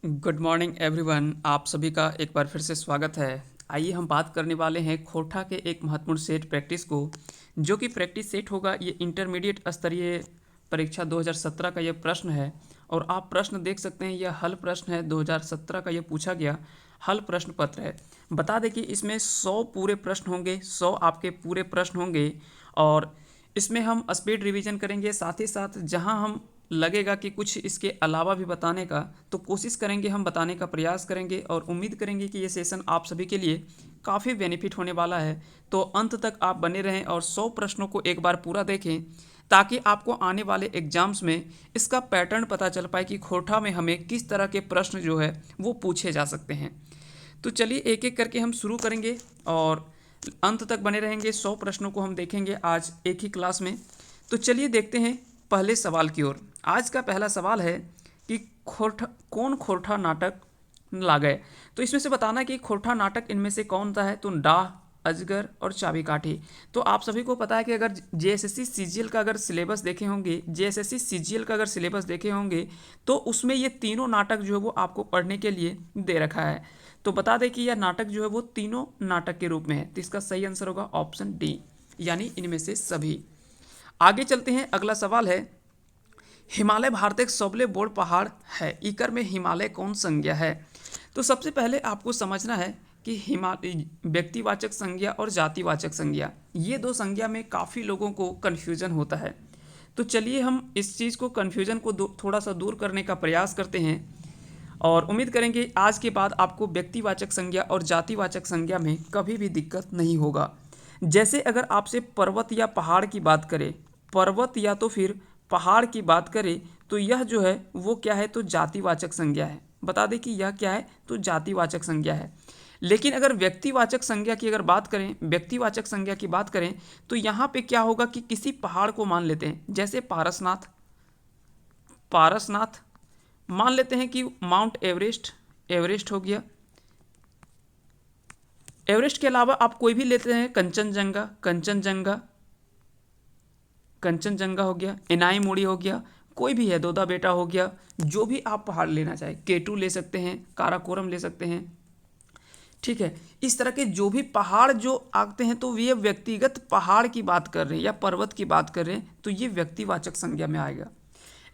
Good morning everyone. आप सभी का एक बार फिर से स्वागत है। आइए हम बात करने वाले हैं खोटा के एक महत्वपूर्ण सेट प्रैक्टिस को, जो कि प्रैक्टिस सेट होगा। ये इंटरमीडिएट स्तरीय परीक्षा 2017 का ये प्रश्न है और आप प्रश्न देख सकते हैं। यह हल प्रश्न है, 2017 का ये पूछा गया हल प्रश्न पत्र है। बता दें कि इसमें 100 पूरे प्रश्न होंगे, 100 आपके पूरे प्रश्न होंगे और इसमें हम स्पीड रिवीजन करेंगे। साथ ही साथ जहां हम लगेगा कि कुछ इसके अलावा भी बताने का, तो कोशिश करेंगे, हम बताने का प्रयास करेंगे और उम्मीद करेंगे कि ये सेशन आप सभी के लिए काफ़ी बेनिफिट होने वाला है। तो अंत तक आप बने रहें और 100 प्रश्नों को एक बार पूरा देखें, ताकि आपको आने वाले एग्जाम्स में इसका पैटर्न पता चल पाए कि खोटा में हमें किस तरह के प्रश्न जो है वो पूछे जा सकते हैं। तो चलिए एक एक करके हम शुरू करेंगे और अंत तक बने रहेंगे। 100 प्रश्नों को हम देखेंगे आज एक ही क्लास में। तो चलिए देखते हैं पहले सवाल की ओर। आज का पहला सवाल है कि कौन खोरठा नाटक लागे। तो इसमें से बताना कि खोरठा नाटक इनमें से कौन सा है। तो डाह, अजगर और चाबी काठी। तो आप सभी को पता है कि अगर जेएसएससी सीजीएल का अगर सिलेबस देखे होंगे, जेएसएससी सीजीएल का अगर सिलेबस देखे होंगे, तो उसमें ये तीनों नाटक जो है वो आपको पढ़ने के लिए दे रखा है। तो बता दें कि यह नाटक जो है वो तीनों नाटक के रूप में है। तो इसका सही आंसर होगा ऑप्शन डी, यानी इनमें से सभी। आगे चलते हैं, अगला सवाल है, हिमालय भारत एक सबले बोड़ पहाड़ है, इकर में हिमालय कौन संज्ञा है। तो सबसे पहले आपको समझना है कि हिमालय व्यक्तिवाचक संज्ञा और जातिवाचक संज्ञा, ये दो संज्ञा में काफ़ी लोगों को कन्फ्यूजन होता है। तो चलिए हम इस चीज़ को, कन्फ्यूजन को थोड़ा सा दूर करने का प्रयास करते हैं और उम्मीद करेंगे आज के बाद आपको व्यक्तिवाचक संज्ञा और जातिवाचक संज्ञा में कभी भी दिक्कत नहीं होगा। जैसे अगर आपसे पर्वत या पहाड़ की बात करें, पर्वत या तो फिर पहाड़ की बात करें, तो यह जो है वो क्या है, तो जातिवाचक संज्ञा है। बता दें कि यह क्या है, तो जातिवाचक संज्ञा है। लेकिन अगर व्यक्तिवाचक संज्ञा की अगर बात करें, व्यक्तिवाचक संज्ञा की बात करें, तो यहाँ पे क्या होगा कि किसी पहाड़ को मान लेते हैं, जैसे पारसनाथ, पारसनाथ मान लेते हैं कि माउंट एवरेस्ट, एवरेस्ट हो गया। एवरेस्ट के अलावा आप कोई भी लेते हैं, कंचनजंगा, कंचनजंगा, कंचनजंगा हो गया, इनाई मुड़ी हो गया, कोई भी है, दोदा बेटा हो गया, जो भी आप पहाड़ लेना चाहे, केटू ले सकते हैं, काराकोरम ले सकते हैं। ठीक है, इस तरह के जो भी पहाड़ जो आते हैं, तो ये व्यक्तिगत पहाड़ की बात कर रहे हैं या पर्वत की बात कर रहे हैं, तो ये व्यक्तिवाचक संज्ञा में आएगा।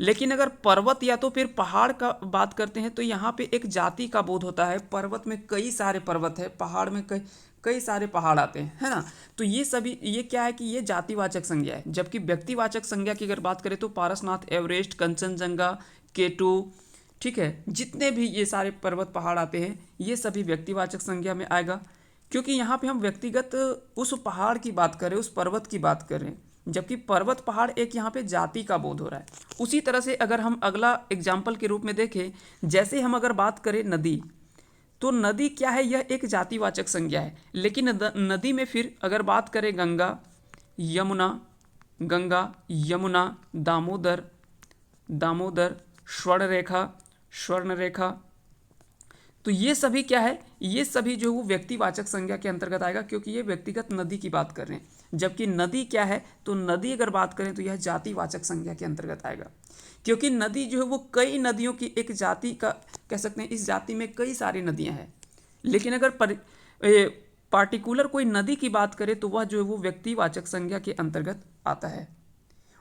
लेकिन अगर पर्वत या तो फिर पहाड़ का बात करते हैं, तो यहाँ पे एक जाति का बोध होता है। पर्वत में कई सारे पर्वत है, पहाड़ में कई कई सारे पहाड़ आते हैं, है ना। तो ये सभी, ये क्या है कि ये जातिवाचक संज्ञा है। जबकि व्यक्तिवाचक संज्ञा की अगर बात करें, तो पारसनाथ, एवरेस्ट, कंचनजंगा, केटू, ठीक है, जितने भी ये सारे पर्वत पहाड़ आते हैं, ये सभी व्यक्तिवाचक संज्ञा में आएगा। क्योंकि यहाँ पे हम व्यक्तिगत उस पहाड़ की बात करें, उस पर्वत की बात करें, जबकि पर्वत पहाड़ एक यहाँ पे जाति का बोध हो रहा है। उसी तरह से अगर हम अगला एग्जाम्पल के रूप में देखें, जैसे हम अगर बात करें नदी, तो नदी क्या है, यह एक जातिवाचक संज्ञा है। लेकिन नदी में फिर अगर बात करें गंगा, यमुना, गंगा, यमुना, दामोदर, दामोदर, स्वर्णरेखा, स्वर्णरेखा, तो ये सभी क्या है, ये सभी जो वो व्यक्तिवाचक संज्ञा के अंतर्गत आएगा, क्योंकि ये व्यक्तिगत नदी की बात कर रहे हैं। जबकि नदी क्या है, तो नदी अगर बात करें तो यह जातिवाचक संज्ञा के अंतर्गत आएगा। क्योंकि नदी जो है वो कई नदियों की एक जाति का कह सकते हैं। इस जाति में कई सारी नदियां हैं, लेकिन अगर पार्टिकुलर कोई नदी की बात करें, तो वह जो है वो व्यक्तिवाचक संज्ञा के अंतर्गत आता है।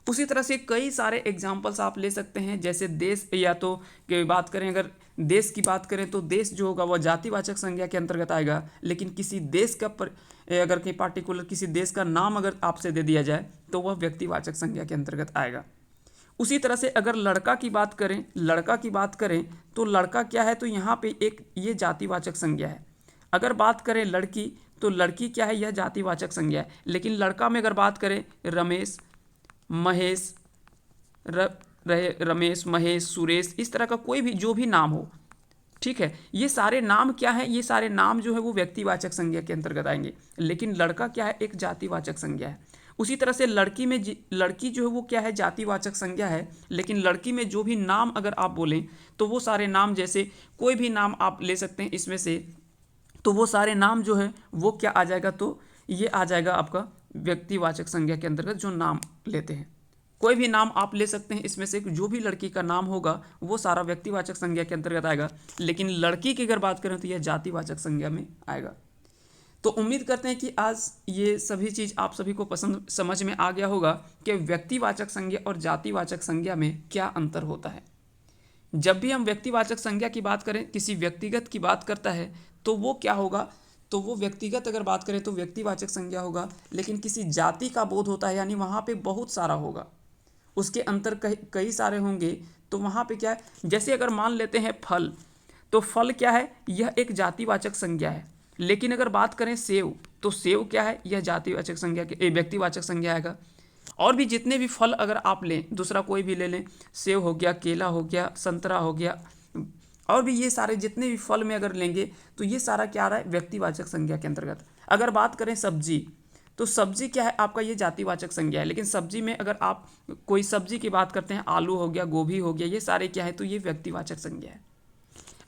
उसी तरह से कई सारे एग्जाम्पल्स आप ले सकते हैं। जैसे देश, या तो की बात करें, अगर देश की बात करें, तो देश जो होगा वह जातिवाचक संज्ञा के अंतर्गत आएगा। लेकिन किसी देश का अगर कहीं पार्टिकुलर किसी देश का नाम अगर आपसे दे दिया जाए, तो वह व्यक्तिवाचक संज्ञा के अंतर्गत आएगा। उसी तरह से अगर लड़का की बात करें, लड़का की बात करें, तो लड़का क्या है, तो यहाँ पे एक ये जातिवाचक संज्ञा है। अगर बात करें लड़की, तो लड़की क्या है, यह जातिवाचक संज्ञा है। लेकिन लड़का में अगर बात करें, रमेश, महेश, रमेश, महेश, सुरेश, इस तरह का कोई भी जो भी नाम हो, ठीक है, ये सारे नाम क्या है, ये सारे नाम जो है वो व्यक्तिवाचक संज्ञा के अंतर्गत आएंगे। लेकिन लड़का क्या है, एक जातिवाचक संज्ञा है। उसी तरह से लड़की में लड़की जो है वो क्या है, जातिवाचक संज्ञा है। लेकिन लड़की में जो भी नाम अगर आप बोलें, तो वो सारे नाम, जैसे कोई भी नाम आप ले सकते हैं इसमें से, तो वो सारे नाम जो है वो क्या आ जाएगा, तो ये आ जाएगा आपका व्यक्तिवाचक संज्ञा के अंतर्गत, जो नाम लेते हैं। कोई भी नाम आप ले सकते हैं, इसमें से जो भी लड़की का नाम होगा वो सारा व्यक्तिवाचक संज्ञा के अंतर्गत आएगा, लेकिन लड़की की अगर बात करें तो यह जातिवाचक संज्ञा में आएगा। तो उम्मीद करते हैं कि आज ये सभी चीज़ आप सभी को पसंद समझ में आ गया होगा कि व्यक्तिवाचक संज्ञा और जातिवाचक संज्ञा में क्या अंतर होता है। जब भी हम व्यक्तिवाचक संज्ञा की बात करें, किसी व्यक्तिगत की बात करता है तो वो क्या होगा, तो वो व्यक्तिगत अगर बात करें तो व्यक्तिवाचक संज्ञा होगा, लेकिन किसी जाति का बोध होता है यानी वहाँ पे बहुत सारा होगा, उसके अंतर कई सारे होंगे, तो वहाँ पे क्या है, जैसे अगर मान लेते हैं फल, तो फल क्या है, यह एक जातिवाचक संज्ञा है। लेकिन अगर बात करें सेव, तो सेव क्या है, यह जातिवाचक संज्ञा के व्यक्तिवाचक संज्ञा आएगा। और भी जितने भी फल अगर आप लें, दूसरा कोई भी ले लें, सेव हो गया, केला हो गया, संतरा हो गया, और भी ये सारे जितने भी फल में अगर लेंगे तो ये सारा क्या आ रहा है, व्यक्तिवाचक संज्ञा के अंतर्गत। अगर बात करें सब्जी, तो सब्जी क्या है आपका, ये जातिवाचक संज्ञा है, लेकिन सब्जी में अगर आप कोई सब्जी की बात करते हैं, आलू हो गया, गोभी हो गया, ये सारे क्या है, तो ये व्यक्तिवाचक संज्ञा है।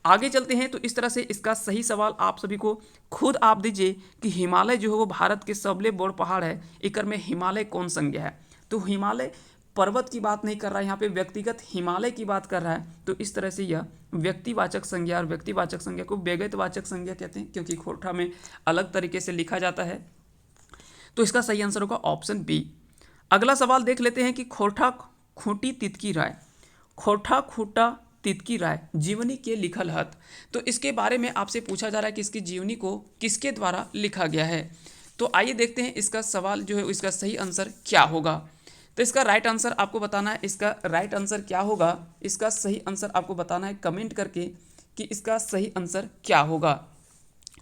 आगे चलते हैं, तो इस तरह से इसका सही सवाल आप सभी को खुद आप दीजिए कि हिमालय जो है वो भारत के सबले बड़ पहाड़ है, इकर में हिमालय कौन संज्ञा है। तो हिमालय पर्वत की बात नहीं कर रहा है, यहाँ पे व्यक्तिगत हिमालय की बात कर रहा है, तो इस तरह से यह व्यक्तिवाचक संज्ञा और व्यक्तिवाचक संज्ञा को व्यक्तिवाचक संज्ञा कहते हैं, क्योंकि खोरठा में अलग तरीके से लिखा जाता है। तो इसका सही आंसर होगा ऑप्शन बी। अगला सवाल देख लेते हैं कि खोरठा खूंटी तितकी राय, खोरठा खूंटा तितकी राय जीवनी के लिखल हत। तो इसके बारे में आपसे पूछा जा रहा है कि इसकी जीवनी को किसके द्वारा लिखा गया है। तो आइए देखते हैं इसका सवाल जो है इसका सही आंसर क्या होगा। तो इसका राइट आंसर आपको बताना है, इसका राइट आंसर क्या होगा, इसका सही आंसर आपको बताना है कमेंट करके कि इसका सही आंसर क्या होगा।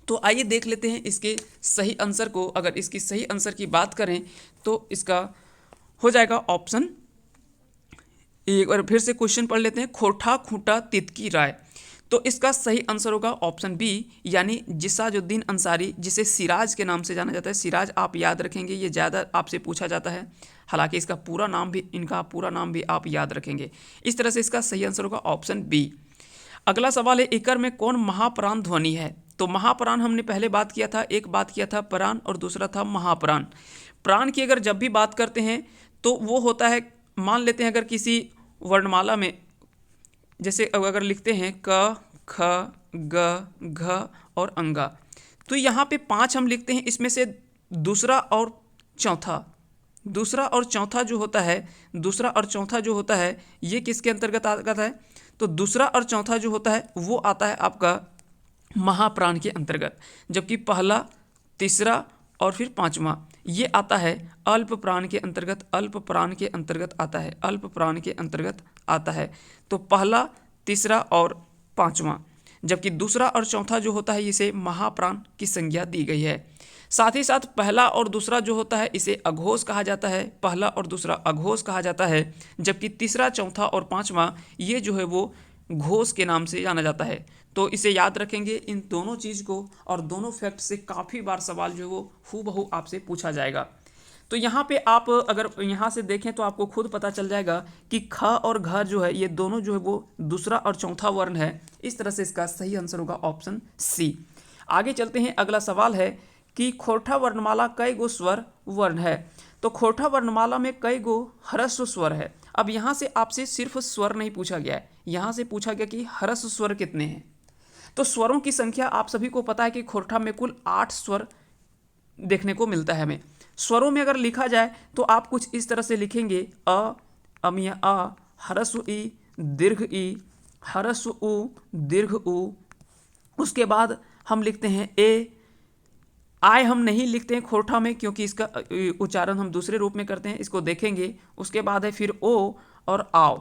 तो आइए देख लेते हैं इसके सही आंसर को। अगर इसकी सही आंसर की बात करें तो इसका हो जाएगा ऑप्शन, एक बार फिर से क्वेश्चन पढ़ लेते हैं, खोरठा खूंटा तितकी राय। तो इसका सही आंसर होगा ऑप्शन बी, यानी जिसाजुद्दीन अंसारी, जिसे सिराज के नाम से जाना जाता है। सिराज आप याद रखेंगे, ये ज़्यादा आपसे पूछा जाता है, हालांकि इसका पूरा नाम भी, इनका पूरा नाम भी आप याद रखेंगे। इस तरह से इसका सही आंसर होगा ऑप्शन बी। अगला सवाल है, इकर में कौन महाप्राण ध्वनि है। तो महाप्राण हमने पहले बात किया था, एक बात किया था प्राण और दूसरा था महाप्राण। प्राण की अगर जब भी बात करते हैं तो वो होता है, मान लेते हैं अगर किसी वर्णमाला में, जैसे अगर लिखते हैं क ख ग घ और अंगा, तो यहाँ पे 5 हम लिखते हैं, इसमें से दूसरा और चौथा, दूसरा और चौथा जो होता है, दूसरा और चौथा जो होता है ये किसके अंतर्गत आता है, तो दूसरा और चौथा जो होता है वो आता है आपका महाप्राण के अंतर्गत, जबकि पहला, तीसरा और फिर पांचवा ये आता है अल्प प्राण के अंतर्गत, अल्प प्राण के अंतर्गत आता है, अल्प प्राण के अंतर्गत आता है। तो पहला, तीसरा और पांचवा, जबकि दूसरा और चौथा जो होता है इसे महाप्राण की संज्ञा दी गई है। साथ ही साथ पहला और दूसरा जो होता है इसे अघोष कहा जाता है, पहला और दूसरा अघोष कहा जाता है, जबकि तीसरा, चौथा और पांचवा ये जो है वो घोष के नाम से जाना जाता है। तो इसे याद रखेंगे इन दोनों चीज़ को, और दोनों फैक्ट से काफ़ी बार सवाल जो है वो हूबहू आपसे पूछा जाएगा। तो यहाँ पे आप अगर यहाँ से देखें तो आपको खुद पता चल जाएगा कि ख और घ जो है ये दोनों जो है वो दूसरा और चौथा वर्ण है। इस तरह से इसका सही आंसर होगा ऑप्शन सी। आगे चलते हैं, अगला सवाल है कि खोरठा वर्णमाला कई गो स्वर वर्ण है। तो खोरठा वर्णमाला में कई गो ह्रस्व स्वर है। अब यहाँ से आपसे सिर्फ स्वर नहीं पूछा गया है, यहाँ से पूछा गया कि ह्रस्व स्वर कितने हैं। तो स्वरों की संख्या आप सभी को पता है कि खोरठा में कुल 8 स्वर देखने को मिलता है हमें। स्वरों में अगर लिखा जाए तो आप कुछ इस तरह से लिखेंगे, अ, अमिया आ, ह्रस्व ई, दीर्घ ई, ह्रस्व उ, दीर्घ उ। उसके बाद हम लिखते हैं ए, आय हम नहीं लिखते हैं खोरठा में क्योंकि इसका उच्चारण हम दूसरे रूप में करते हैं, इसको देखेंगे। उसके बाद है फिर ओ और आओ।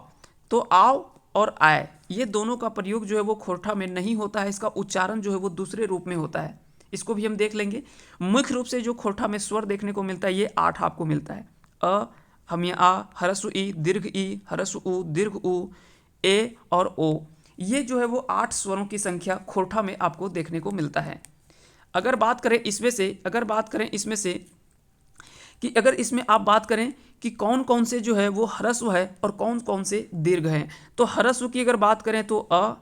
तो आओ और आय ये दोनों का प्रयोग जो है वो खोरठा में नहीं होता है, इसका उच्चारण जो है वो दूसरे रूप में होता है, इसको भी हम देख लेंगे। मुख्य रूप से जो खोरठा में स्वर देखने को मिलता है ये 8 आपको मिलता है, अ, हमिया आ, ह्रस्व ई, दीर्घ ई, ह्रस्व उ, दीर्घ उ, ए और ओ। ये जो है वो 8 स्वरों की संख्या खोरठा में आपको देखने को मिलता है। अगर बात करें इसमें से कि अगर इसमें आप बात करें कि कौन कौन से जो है वो ह्रस्व है और कौन कौन से दीर्घ हैं, तो ह्रस्व की अगर बात करें तो अ,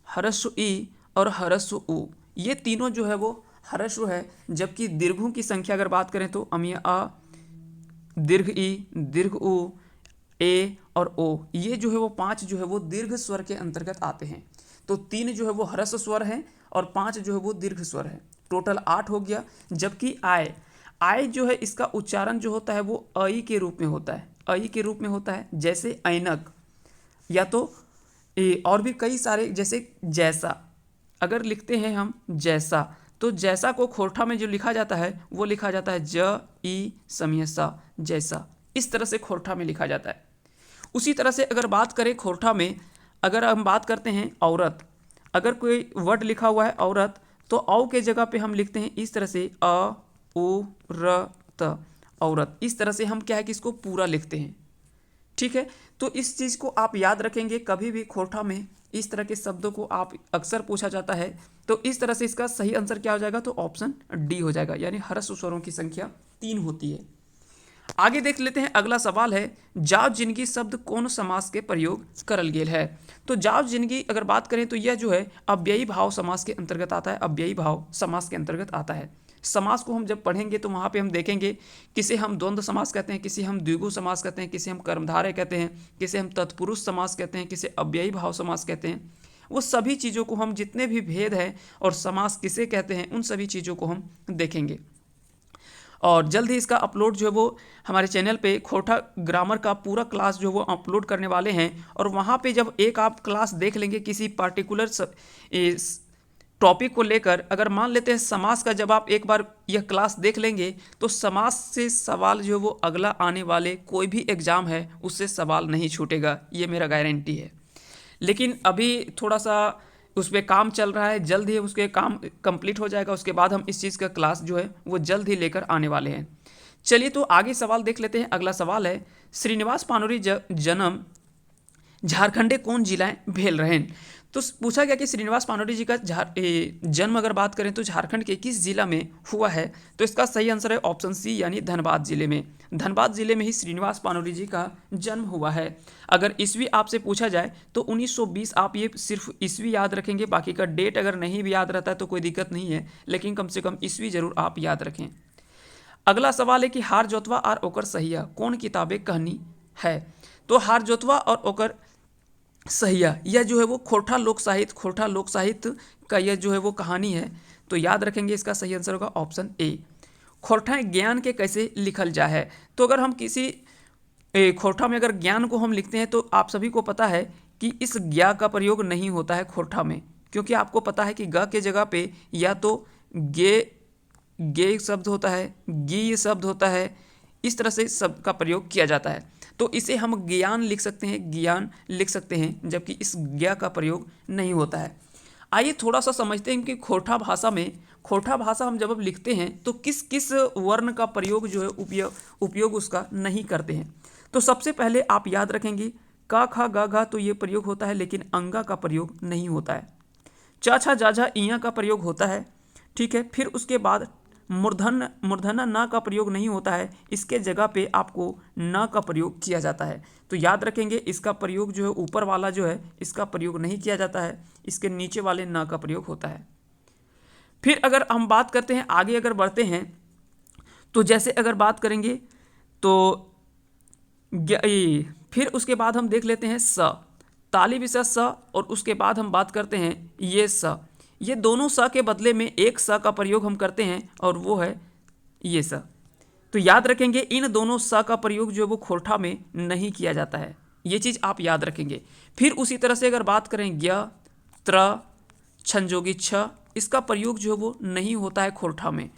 ह्रस्व ई और ह्रस्व उ, ये तीनों जो है वो ह्रस्व है। जबकि दीर्घों की संख्या अगर बात करें तो अमिया आ, दीर्घ ई, दीर्घ उ, ए और ओ, ये जो है वो 5 जो है वो दीर्घ स्वर के अंतर्गत आते हैं। तो 3 जो है वो ह्रस्व स्वर है और 5 जो है वो दीर्घ स्वर है, टोटल 8 हो गया। जबकि आय, आय जो है इसका उच्चारण जो होता है वो अई के रूप में होता है, अई के रूप में होता है, जैसे ऐनक, या तो और भी कई सारे, जैसे जैसा, अगर लिखते हैं हम जैसा, तो जैसा को खोरठा में जो लिखा जाता है वो लिखा जाता है ज ई समीह सा, जैसा, इस तरह से खोरठा में लिखा जाता है। उसी तरह से अगर बात करें खोरठा में, अगर हम बात करते हैं औरत, अगर कोई वर्ड लिखा हुआ है औरत, तो औ के जगह पे हम लिखते हैं इस तरह से अ उ र त, औरत, इस तरह से हम क्या है कि इसको पूरा लिखते हैं। ठीक है, तो इस चीज़ को आप याद रखेंगे, कभी भी खोरठा में इस तरह के शब्दों को आप अक्सर पूछा जाता है, तो इस तरह से इसका सही आंसर क्या हो जाएगा, तो ऑप्शन डी हो जाएगा, यानी ह्रस्व स्वरों की संख्या 3 होती है। आगे देख लेते हैं, अगला सवाल है, जाव जिंदगी शब्द कौन समास के प्रयोग करल गेल है। तो जाव जिंदगी अगर बात करें तो यह जो है अव्ययी भाव समास के अंतर्गत आता है, अव्ययी भाव समास के अंतर्गत आता है। समास को हम जब पढ़ेंगे तो वहाँ पे हम देखेंगे, किसे हम द्वंद्व समास कहते हैं, किसे हम द्विगु समास कहते हैं, किसे हम कर्मधारय कहते हैं, किसे हम तत्पुरुष समास कहते हैं, किसे अव्ययी भाव समास कहते हैं। वो सभी चीज़ों को हम, जितने भी भेद हैं और समास किसे कहते हैं, उन सभी चीज़ों को हम देखेंगे। और जल्द ही इसका अपलोड जो है वो हमारे चैनल पे खोरठा ग्रामर का पूरा क्लास जो है वो अपलोड करने वाले हैं। और वहाँ पे जब एक आप क्लास देख लेंगे किसी पार्टिकुलर टॉपिक को लेकर, अगर मान लेते हैं समास का, जब आप एक बार यह क्लास देख लेंगे तो समास से सवाल जो है वो अगला आने वाले कोई भी एग्ज़ाम है उससे सवाल नहीं छूटेगा, ये मेरा गारंटी है। लेकिन अभी थोड़ा सा उस पर काम चल रहा है, जल्द ही उसके काम कंप्लीट हो जाएगा, उसके बाद हम इस चीज़ का क्लास जो है वो जल्द ही लेकर आने वाले हैं। चलिए तो आगे सवाल देख लेते हैं। अगला सवाल है, श्रीनिवास पानोरी जन्म झारखंडे कौन जिलाएं भेल रहें। तो पूछा गया कि श्रीनिवास पानोरी जी का जन्म अगर बात करें तो झारखंड के किस जिला में हुआ है। तो इसका सही आंसर है ऑप्शन सी, यानी धनबाद जिले में। धनबाद जिले में ही श्रीनिवास पानोरी जी का जन्म हुआ है। अगर ईस्वी आपसे पूछा जाए तो 1920, आप ये सिर्फ ईस्वी याद रखेंगे, बाकी का डेट अगर नहीं भी याद रहता है तो कोई दिक्कत नहीं है, लेकिन कम से कम ईस्वी जरूर आप याद रखें। अगला सवाल है कि हार जोतवा और ओकर सहिया कौन किताबें कहानी है। तो हार जोतवा और ओकर सहिया, यह जो है वो खोरठा लोक साहित्य का यह जो है वो कहानी है। तो याद रखेंगे, इसका सही आंसर होगा ऑप्शन ए। खोरठा ज्ञान के कैसे लिखल जा है। तो अगर हम किसी खोरठा में अगर ज्ञान को हम लिखते हैं तो आप सभी को पता है कि इस ज्ञा का प्रयोग नहीं होता है खोरठा में, क्योंकि आपको पता है कि ग के जगह पे या तो गे शब्द होता है, गी शब्द होता है, इस तरह से शब्द का प्रयोग किया जाता है। तो इसे हम ज्ञान लिख सकते हैं, ज्ञान लिख सकते हैं, जबकि इस ज्ञा का प्रयोग नहीं होता है। आइए थोड़ा सा समझते हैं कि खोरठा भाषा हम जब लिखते हैं तो किस किस वर्ण का प्रयोग जो है उपयोग उसका नहीं करते हैं। तो सबसे पहले आप याद रखेंगे, का खा गा घा तो ये प्रयोग होता है, लेकिन अंगा का प्रयोग नहीं होता है। चा छा जा झा इया का प्रयोग होता है, ठीक है। फिर उसके बाद मूर्धन्य न का प्रयोग नहीं होता है, इसके जगह पे आपको न का प्रयोग किया जाता है। तो याद रखेंगे, इसका प्रयोग जो है ऊपर वाला जो है इसका प्रयोग नहीं किया जाता है, इसके नीचे वाले न का प्रयोग होता है। फिर अगर हम बात करते हैं, आगे अगर बढ़ते हैं, तो जैसे अगर बात करेंगे तो फिर उसके बाद हम देख लेते हैं स, ताली विषय स, और उसके बाद हम बात करते हैं ये स। ये दोनों स के बदले में एक स का प्रयोग हम करते हैं और वो है ये स। तो याद रखेंगे, इन दोनों स का प्रयोग जो है वो खोरठा में नहीं किया जाता है, ये चीज़ आप याद रखेंगे। फिर उसी तरह से अगर बात करें ज्ञ, त्र, छंजोगी छ, इसका प्रयोग जो है वो नहीं होता है खोरठा में।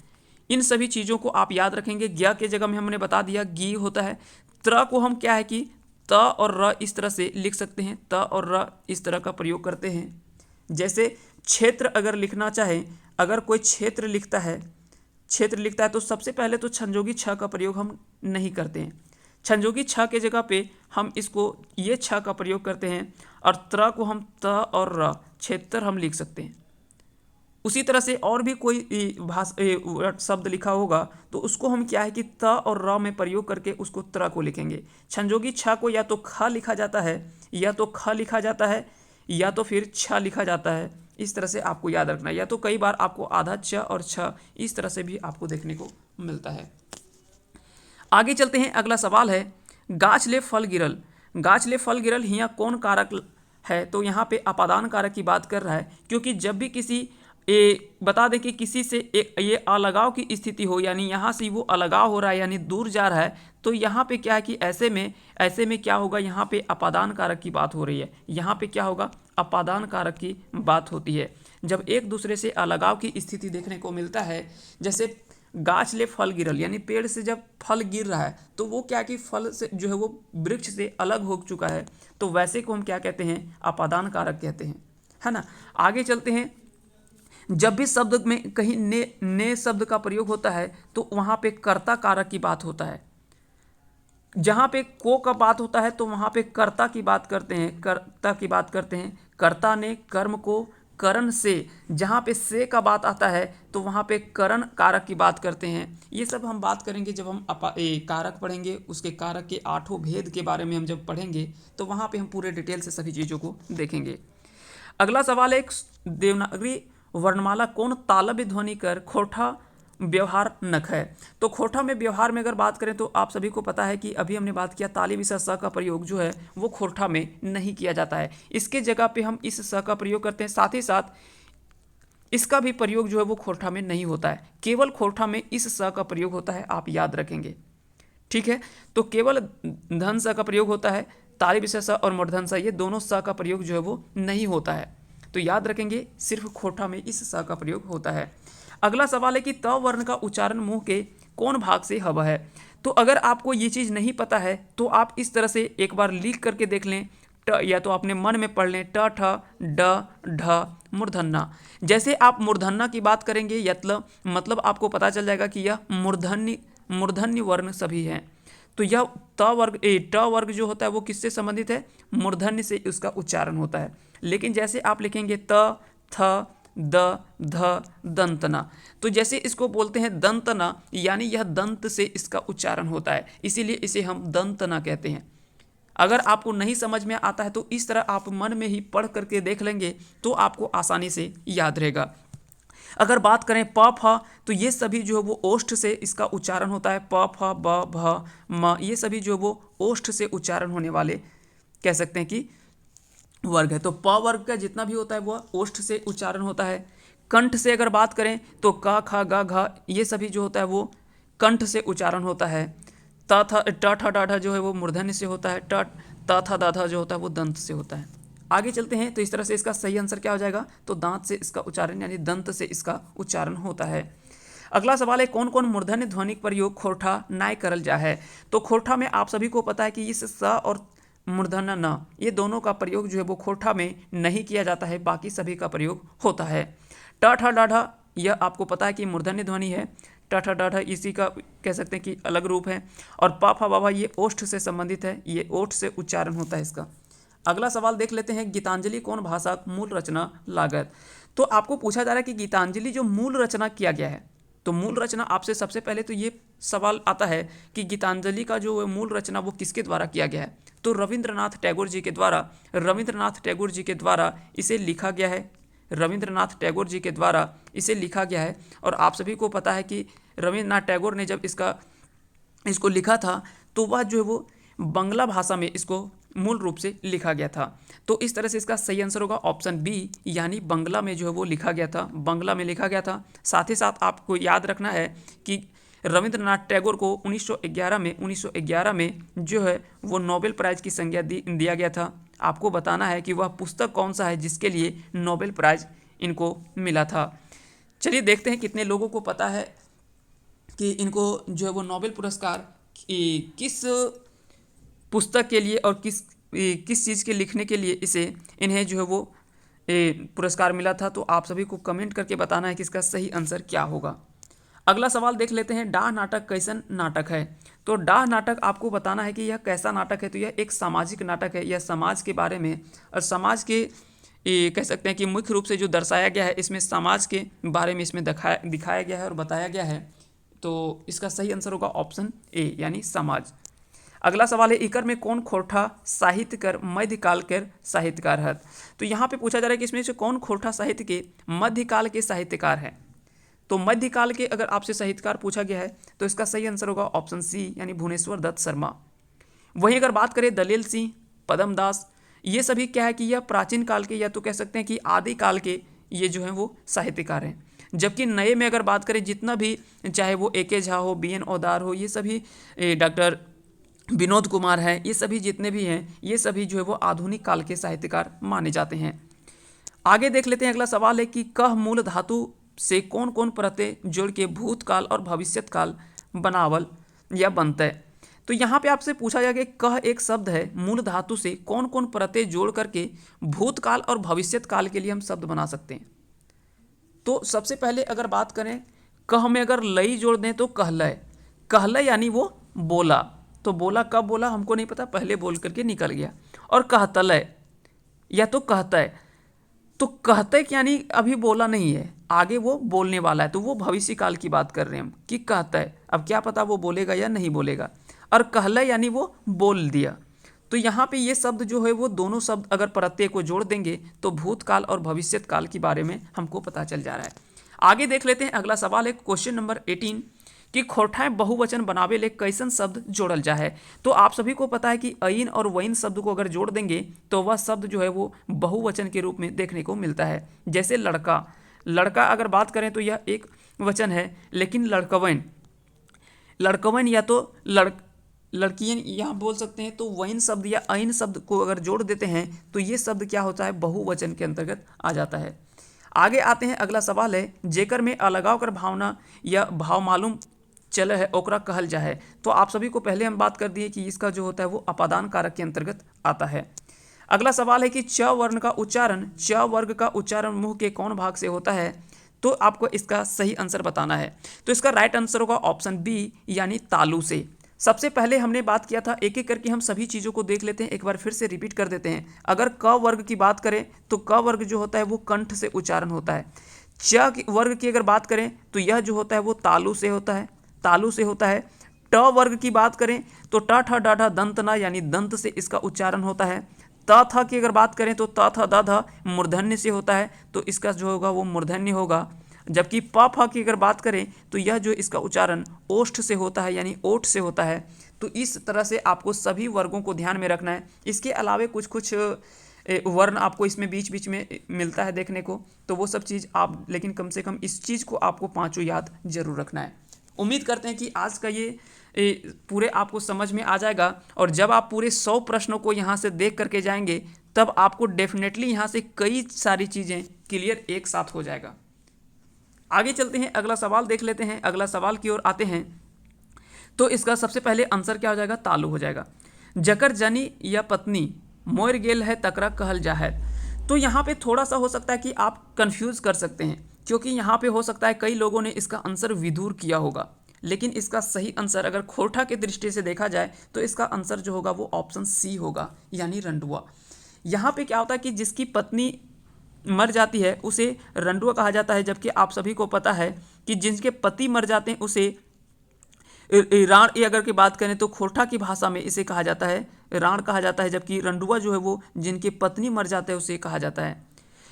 इन सभी चीज़ों को आप याद रखेंगे। ज्ञ के जगह में हमने बता दिया गी होता है। त्र को हम क्या है कि त और र इस तरह से लिख सकते हैं, त और र इस तरह का प्रयोग करते हैं। जैसे क्षेत्र अगर लिखना चाहे, अगर कोई क्षेत्र लिखता है तो सबसे पहले तो छंजोगी छ का प्रयोग हम नहीं करते हैं। छंजोगी छ के जगह पे हम इसको ये छ का प्रयोग करते हैं, और त्र को हम त और र, क्षेत्र हम लिख सकते हैं। उसी तरह से और भी कोई शब्द लिखा होगा तो उसको हम क्या है कि त और र में प्रयोग करके उसको त्र को लिखेंगे। छंजोगी छ को या तो ख लिखा जाता है, या तो ख लिखा जाता है, या तो फिर छ लिखा जाता है। इस तरह से आपको याद रखना है, या तो कई बार आपको आधा छ और छ इस तरह से भी आपको देखने को मिलता है। आगे चलते हैं, अगला सवाल है, गाछ ले फल गिरल गाछ ले फल गिरल हिया कौन कारक है, तो यहाँ पे अपादान कारक की बात कर रहा है, क्योंकि जब भी किसी बता दें कि किसी से ये अलगाव की स्थिति हो, यानी यहाँ से वो अलगाव हो रहा है यानी दूर जा रहा है, तो यहाँ पे क्या है कि ऐसे में क्या होगा, यहाँ पे अपादान कारक की बात हो रही है। यहाँ पे क्या होगा, अपादान कारक की बात होती है। जब एक दूसरे से अलगाव की स्थिति देखने को मिलता है, जैसे गाछ ले फल गिरल यानी पेड़ से जब फल गिर रहा है तो वो क्या कि फल से जो है वो वृक्ष से अलग हो चुका है, तो वैसे को हम क्या कहते हैं, अपादान कारक कहते हैं, है ना। आगे चलते हैं। जब भी शब्द में कहीं ने शब्द का प्रयोग होता है तो वहाँ पे कर्ता कारक की बात होता है। जहाँ पे को का बात होता है तो वहाँ पे कर्ता की बात करते हैं। कर्ता ने कर्म को करण से, जहाँ पे से का बात आता है तो वहाँ पे करण कारक की बात करते हैं। ये सब हम बात करेंगे जब हम कारक पढ़ेंगे, उसके कारक के 8 भेद के बारे में हम जब पढ़ेंगे तो वहाँ पे हम पूरे डिटेल से सभी चीज़ों को देखेंगे। अगला सवाल है, एक देवनागरी वर्णमाला कौन तालव्य ध्वनि कर खोठा व्यवहार नख है। तो खोठा में व्यवहार में अगर बात करें तो आप सभी को पता है कि अभी हमने बात किया ताली विशेष स का प्रयोग जो है वो खोठा में नहीं किया जाता है, इसके जगह पे हम इस स का प्रयोग करते हैं। साथ ही साथ इसका भी प्रयोग जो है वो खोठा में नहीं होता है, केवल खोठा में इस स का प्रयोग होता है, आप याद रखेंगे, ठीक है। तो केवल धन स का प्रयोग होता है, ताली विशेष स और मूर्धन स ये दोनों स का प्रयोग जो है वो नहीं होता है, तो याद रखेंगे सिर्फ खोठा में इस स का प्रयोग होता है। अगला सवाल है कि त वर्ण का उच्चारण मुंह के कौन भाग से हब है। तो अगर आपको ये चीज़ नहीं पता है तो आप इस तरह से एक बार लिख करके देख लें, या तो अपने मन में पढ़ लें, ट ठ ड ढ मूर्धन्य। जैसे आप मूर्धन्य की बात करेंगे यत्ल, मतलब आपको पता चल जाएगा कि यह मूर्धन्य वर्ण सभी हैं। तो यह ट वर्ग जो होता है वो किससे संबंधित है, मूर्धन्य से उसका उच्चारण होता है। लेकिन जैसे आप लिखेंगे त थ द ध दंतना, तो जैसे इसको बोलते हैं दंतना, यानी यह दंत से इसका उच्चारण होता है, इसीलिए इसे हम दंतना कहते हैं। अगर आपको नहीं समझ में आता है तो इस तरह आप मन में ही पढ़ करके देख लेंगे तो आपको आसानी से याद रहेगा। अगर बात करें प फ, तो ये सभी जो है वो ओष्ठ से इसका उच्चारण होता है। प फ ब भ म ये सभी जो है वो ओष्ठ से उच्चारण होने वाले कह सकते हैं कि वर्ग है। तो प वर्ग का जितना भी होता है वह ओष्ठ से उच्चारण होता है। कंठ से अगर बात करें तो क ख ग घ ये सभी जो होता है वो कंठ से उच्चारण होता है। ट ठ ड ढ जो है वो मूर्धन्य से होता है। ट थ द ध जो होता है वो दंत से होता है। आगे चलते हैं, तो इस तरह से इसका सही आंसर क्या हो जाएगा, तो दांत से इसका उच्चारण यानी दंत से इसका उच्चारण होता है। अगला सवाल है, कौन कौन मूर्धन्य ध्वनिक प्रयोग खोरठा नाय करल जा है। तो खोरठा में आप सभी को पता है कि इस स और मूर्धन्य न ये दोनों का प्रयोग जो है वो खोरठा में नहीं किया जाता है, बाकी सभी का प्रयोग होता है। ट ठ ड ढ यह आपको पता है कि मूर्धन्य ध्वनि है। ट ठ ड ढ इसी का कह सकते हैं कि अलग रूप है। और प फ ब भ ये ओष्ठ से संबंधित है, ये ओष्ठ से उच्चारण होता है इसका। अगला सवाल देख लेते हैं, गीतांजलि कौन भाषा मूल रचना लागत। तो आपको पूछा जा रहा है कि गीतांजलि जो मूल रचना किया गया है, तो मूल रचना आपसे सबसे पहले तो ये सवाल आता है कि गीतांजलि का जो मूल रचना वो किसके द्वारा किया गया है। तो रविंद्रनाथ टैगोर जी के द्वारा इसे लिखा गया है। रविंद्रनाथ टैगोर जी के द्वारा इसे लिखा गया है। और आप सभी को पता है कि रविंद्रनाथ टैगोर ने जब इसको लिखा था तो वह जो है वो बंगला भाषा में इसको मूल रूप से लिखा गया था। तो इस तरह से इसका सही आंसर होगा ऑप्शन बी, यानी बंगला में जो है वो लिखा गया था, बंगला में लिखा गया था। साथ ही साथ आपको याद रखना है कि रविंद्रनाथ टैगोर को 1911 में जो है वो नोबेल प्राइज़ की संज्ञा दिया गया था। आपको बताना है कि वह पुस्तक कौन सा है जिसके लिए नोबेल प्राइज़ इनको मिला था। चलिए देखते हैं कितने लोगों को पता है कि इनको जो है वो नोबेल पुरस्कार किस पुस्तक के लिए और किस चीज़ के लिखने के लिए इन्हें जो है वो पुरस्कार मिला था। तो आप सभी को कमेंट करके बताना है कि इसका सही आंसर क्या होगा। अगला सवाल देख लेते हैं, डाह नाटक कैसन नाटक है। तो डाह नाटक आपको बताना है कि यह कैसा नाटक है। तो यह एक सामाजिक नाटक है, यह समाज के बारे में और समाज के कह सकते हैं कि मुख्य रूप से जो दर्शाया गया है इसमें समाज के बारे में इसमें दिखाया गया है और बताया गया है। तो इसका सही आंसर होगा ऑप्शन ए, यानी समाज। अगला सवाल है, इकर में कौन खोरठा साहित्यकर मध्यकाल के साहित्यकार है। तो यहाँ पे पूछा जा रहा है कि इसमें से कौन खोरठा साहित्य के मध्यकाल के साहित्यकार है। तो मध्यकाल के अगर आपसे साहित्यकार पूछा गया है तो इसका सही आंसर होगा ऑप्शन सी, यानी भुवनेश्वर दत्त शर्मा। वहीं अगर बात करें दलेल सिंह, पदम दास, ये सभी क्या है कि यह प्राचीन काल के या तो कह सकते हैं कि आदि काल के ये जो हैं वो साहित्यकार हैं। जबकि नए में अगर बात करें जितना भी, चाहे वो ए.के. झा हो, बी.एन. ओदार हो, ये सभी डॉक्टर विनोद कुमार हैं, ये सभी जितने भी हैं ये सभी जो है वो आधुनिक काल के साहित्यकार माने जाते हैं। आगे देख लेते हैं, अगला सवाल है कि कह मूल धातु से कौन कौन परतें जोड़ के भूतकाल और भविष्यत काल बनावल या बनता है। तो यहाँ पे आपसे पूछा जाएगा कि कह एक शब्द है, मूल धातु से कौन कौन परतें जोड़ करके भूतकाल और भविष्यत काल के लिए हम शब्द बना सकते हैं। तो सबसे पहले अगर बात करें कह में अगर लई जोड़ दें तो कहलय, कहलय यानी वो बोला, तो बोला कब बोला हमको नहीं पता, पहले बोल करके निकल गया। और कहतलय या तो कहता है, तो कहते यानी अभी बोला नहीं है, आगे वो बोलने वाला है, तो वो भविष्य काल की बात कर रहे हैं हम कि कहता है, अब क्या पता वो बोलेगा या नहीं बोलेगा। और कहला यानी वो बोल दिया। तो यहाँ पे ये शब्द जो है वो दोनों शब्द अगर प्रत्यय को जोड़ देंगे तो भूतकाल और भविष्यत काल के बारे में हमको पता चल जा रहा है। आगे देख लेते हैं, अगला सवाल है क्वेश्चन नंबर 18 कि खोठाएं बहुवचन बनावे ले कैसन शब्द जोड़ल जा है। तो आप सभी को पता है कि अइन और वइन शब्द को अगर जोड़ देंगे तो वह शब्द जो है वो बहुवचन के रूप में देखने को मिलता है। जैसे लड़का, लड़का अगर बात करें तो यह एक वचन है, लेकिन लड़कवन, लड़कवन या तो लड़कियन यहाँ बोल सकते हैं। तो वइन शब्द या अइन शब्द को अगर जोड़ देते हैं तो ये शब्द क्या होता है, बहुवचन के अंतर्गत आ जाता है। आगे आते हैं, अगला सवाल है जेकर में अलगाव कर भावना या भाव मालूम चल है ओकरा कहल जा है। तो आप सभी को पहले हम बात कर दिए कि इसका जो होता है वो अपादान कारक के अंतर्गत आता है। अगला सवाल है कि च वर्ण का उच्चारण, च वर्ग का उच्चारण मुंह के कौन भाग से होता है। तो आपको इसका सही आंसर बताना है। तो इसका राइट आंसर होगा ऑप्शन बी यानी तालु से। सबसे पहले हमने बात किया था, एक एक करके हम सभी चीज़ों को देख लेते हैं, एक बार फिर से रिपीट कर देते हैं। अगर क वर्ग की बात करें तो क वर्ग जो होता है वो कंठ से उच्चारण होता है। च वर्ग की अगर बात करें तो यह जो होता है वो तालु से होता है, तालु से होता है। ट वर्ग की बात करें तो ट ठ ड ढ दंत न यानी दंत से इसका उच्चारण होता है। त थ की अगर बात करें तो त थ द ध मूर्धन्य से होता है, तो इसका जो होगा वो मूर्धन्य होगा। जबकि प फ की अगर बात करें तो यह जो इसका उच्चारण ओष्ठ से होता है यानी ओठ से होता है। तो इस तरह से आपको सभी वर्गों को ध्यान में रखना है। इसके अलावे कुछ कुछ वर्ण आपको इसमें बीच बीच में मिलता है देखने को, तो वो सब चीज़ आप, लेकिन कम से कम इस चीज़ को आपको पाँचों याद जरूर रखना है। उम्मीद करते हैं कि आज का ये पूरे आपको समझ में आ जाएगा, और जब आप पूरे 100 प्रश्नों को यहाँ से देख करके जाएंगे तब आपको डेफिनेटली यहाँ से कई सारी चीज़ें क्लियर एक साथ हो जाएगा। आगे चलते हैं, अगला सवाल देख लेते हैं। अगला सवाल की ओर आते हैं तो इसका सबसे पहले आंसर क्या हो जाएगा, तालु हो जाएगा। जकर जनी या पत्नी मोर गेल है तकरा कहल जा है। तो यहाँ पे थोड़ा सा हो सकता है कि आप कंफ्यूज कर सकते हैं, क्योंकि यहाँ पे हो सकता है कई लोगों ने इसका आंसर विदुर किया होगा, लेकिन इसका सही आंसर अगर खोरठा की दृष्टि से देखा जाए तो इसका आंसर जो होगा वो ऑप्शन सी होगा यानी रंडुआ। यहाँ पे क्या होता है कि जिसकी पत्नी मर जाती है उसे रंडुआ कहा जाता है, जबकि आप सभी को पता है कि जिनके पति मर जाते हैं उसे राण, ये अगर की बात करें तो खोरठा की भाषा में इसे कहा जाता है राण कहा जाता है, जबकि रंडुआ जो है वो जिनके पत्नी मर जाते हैं उसे कहा जाता है।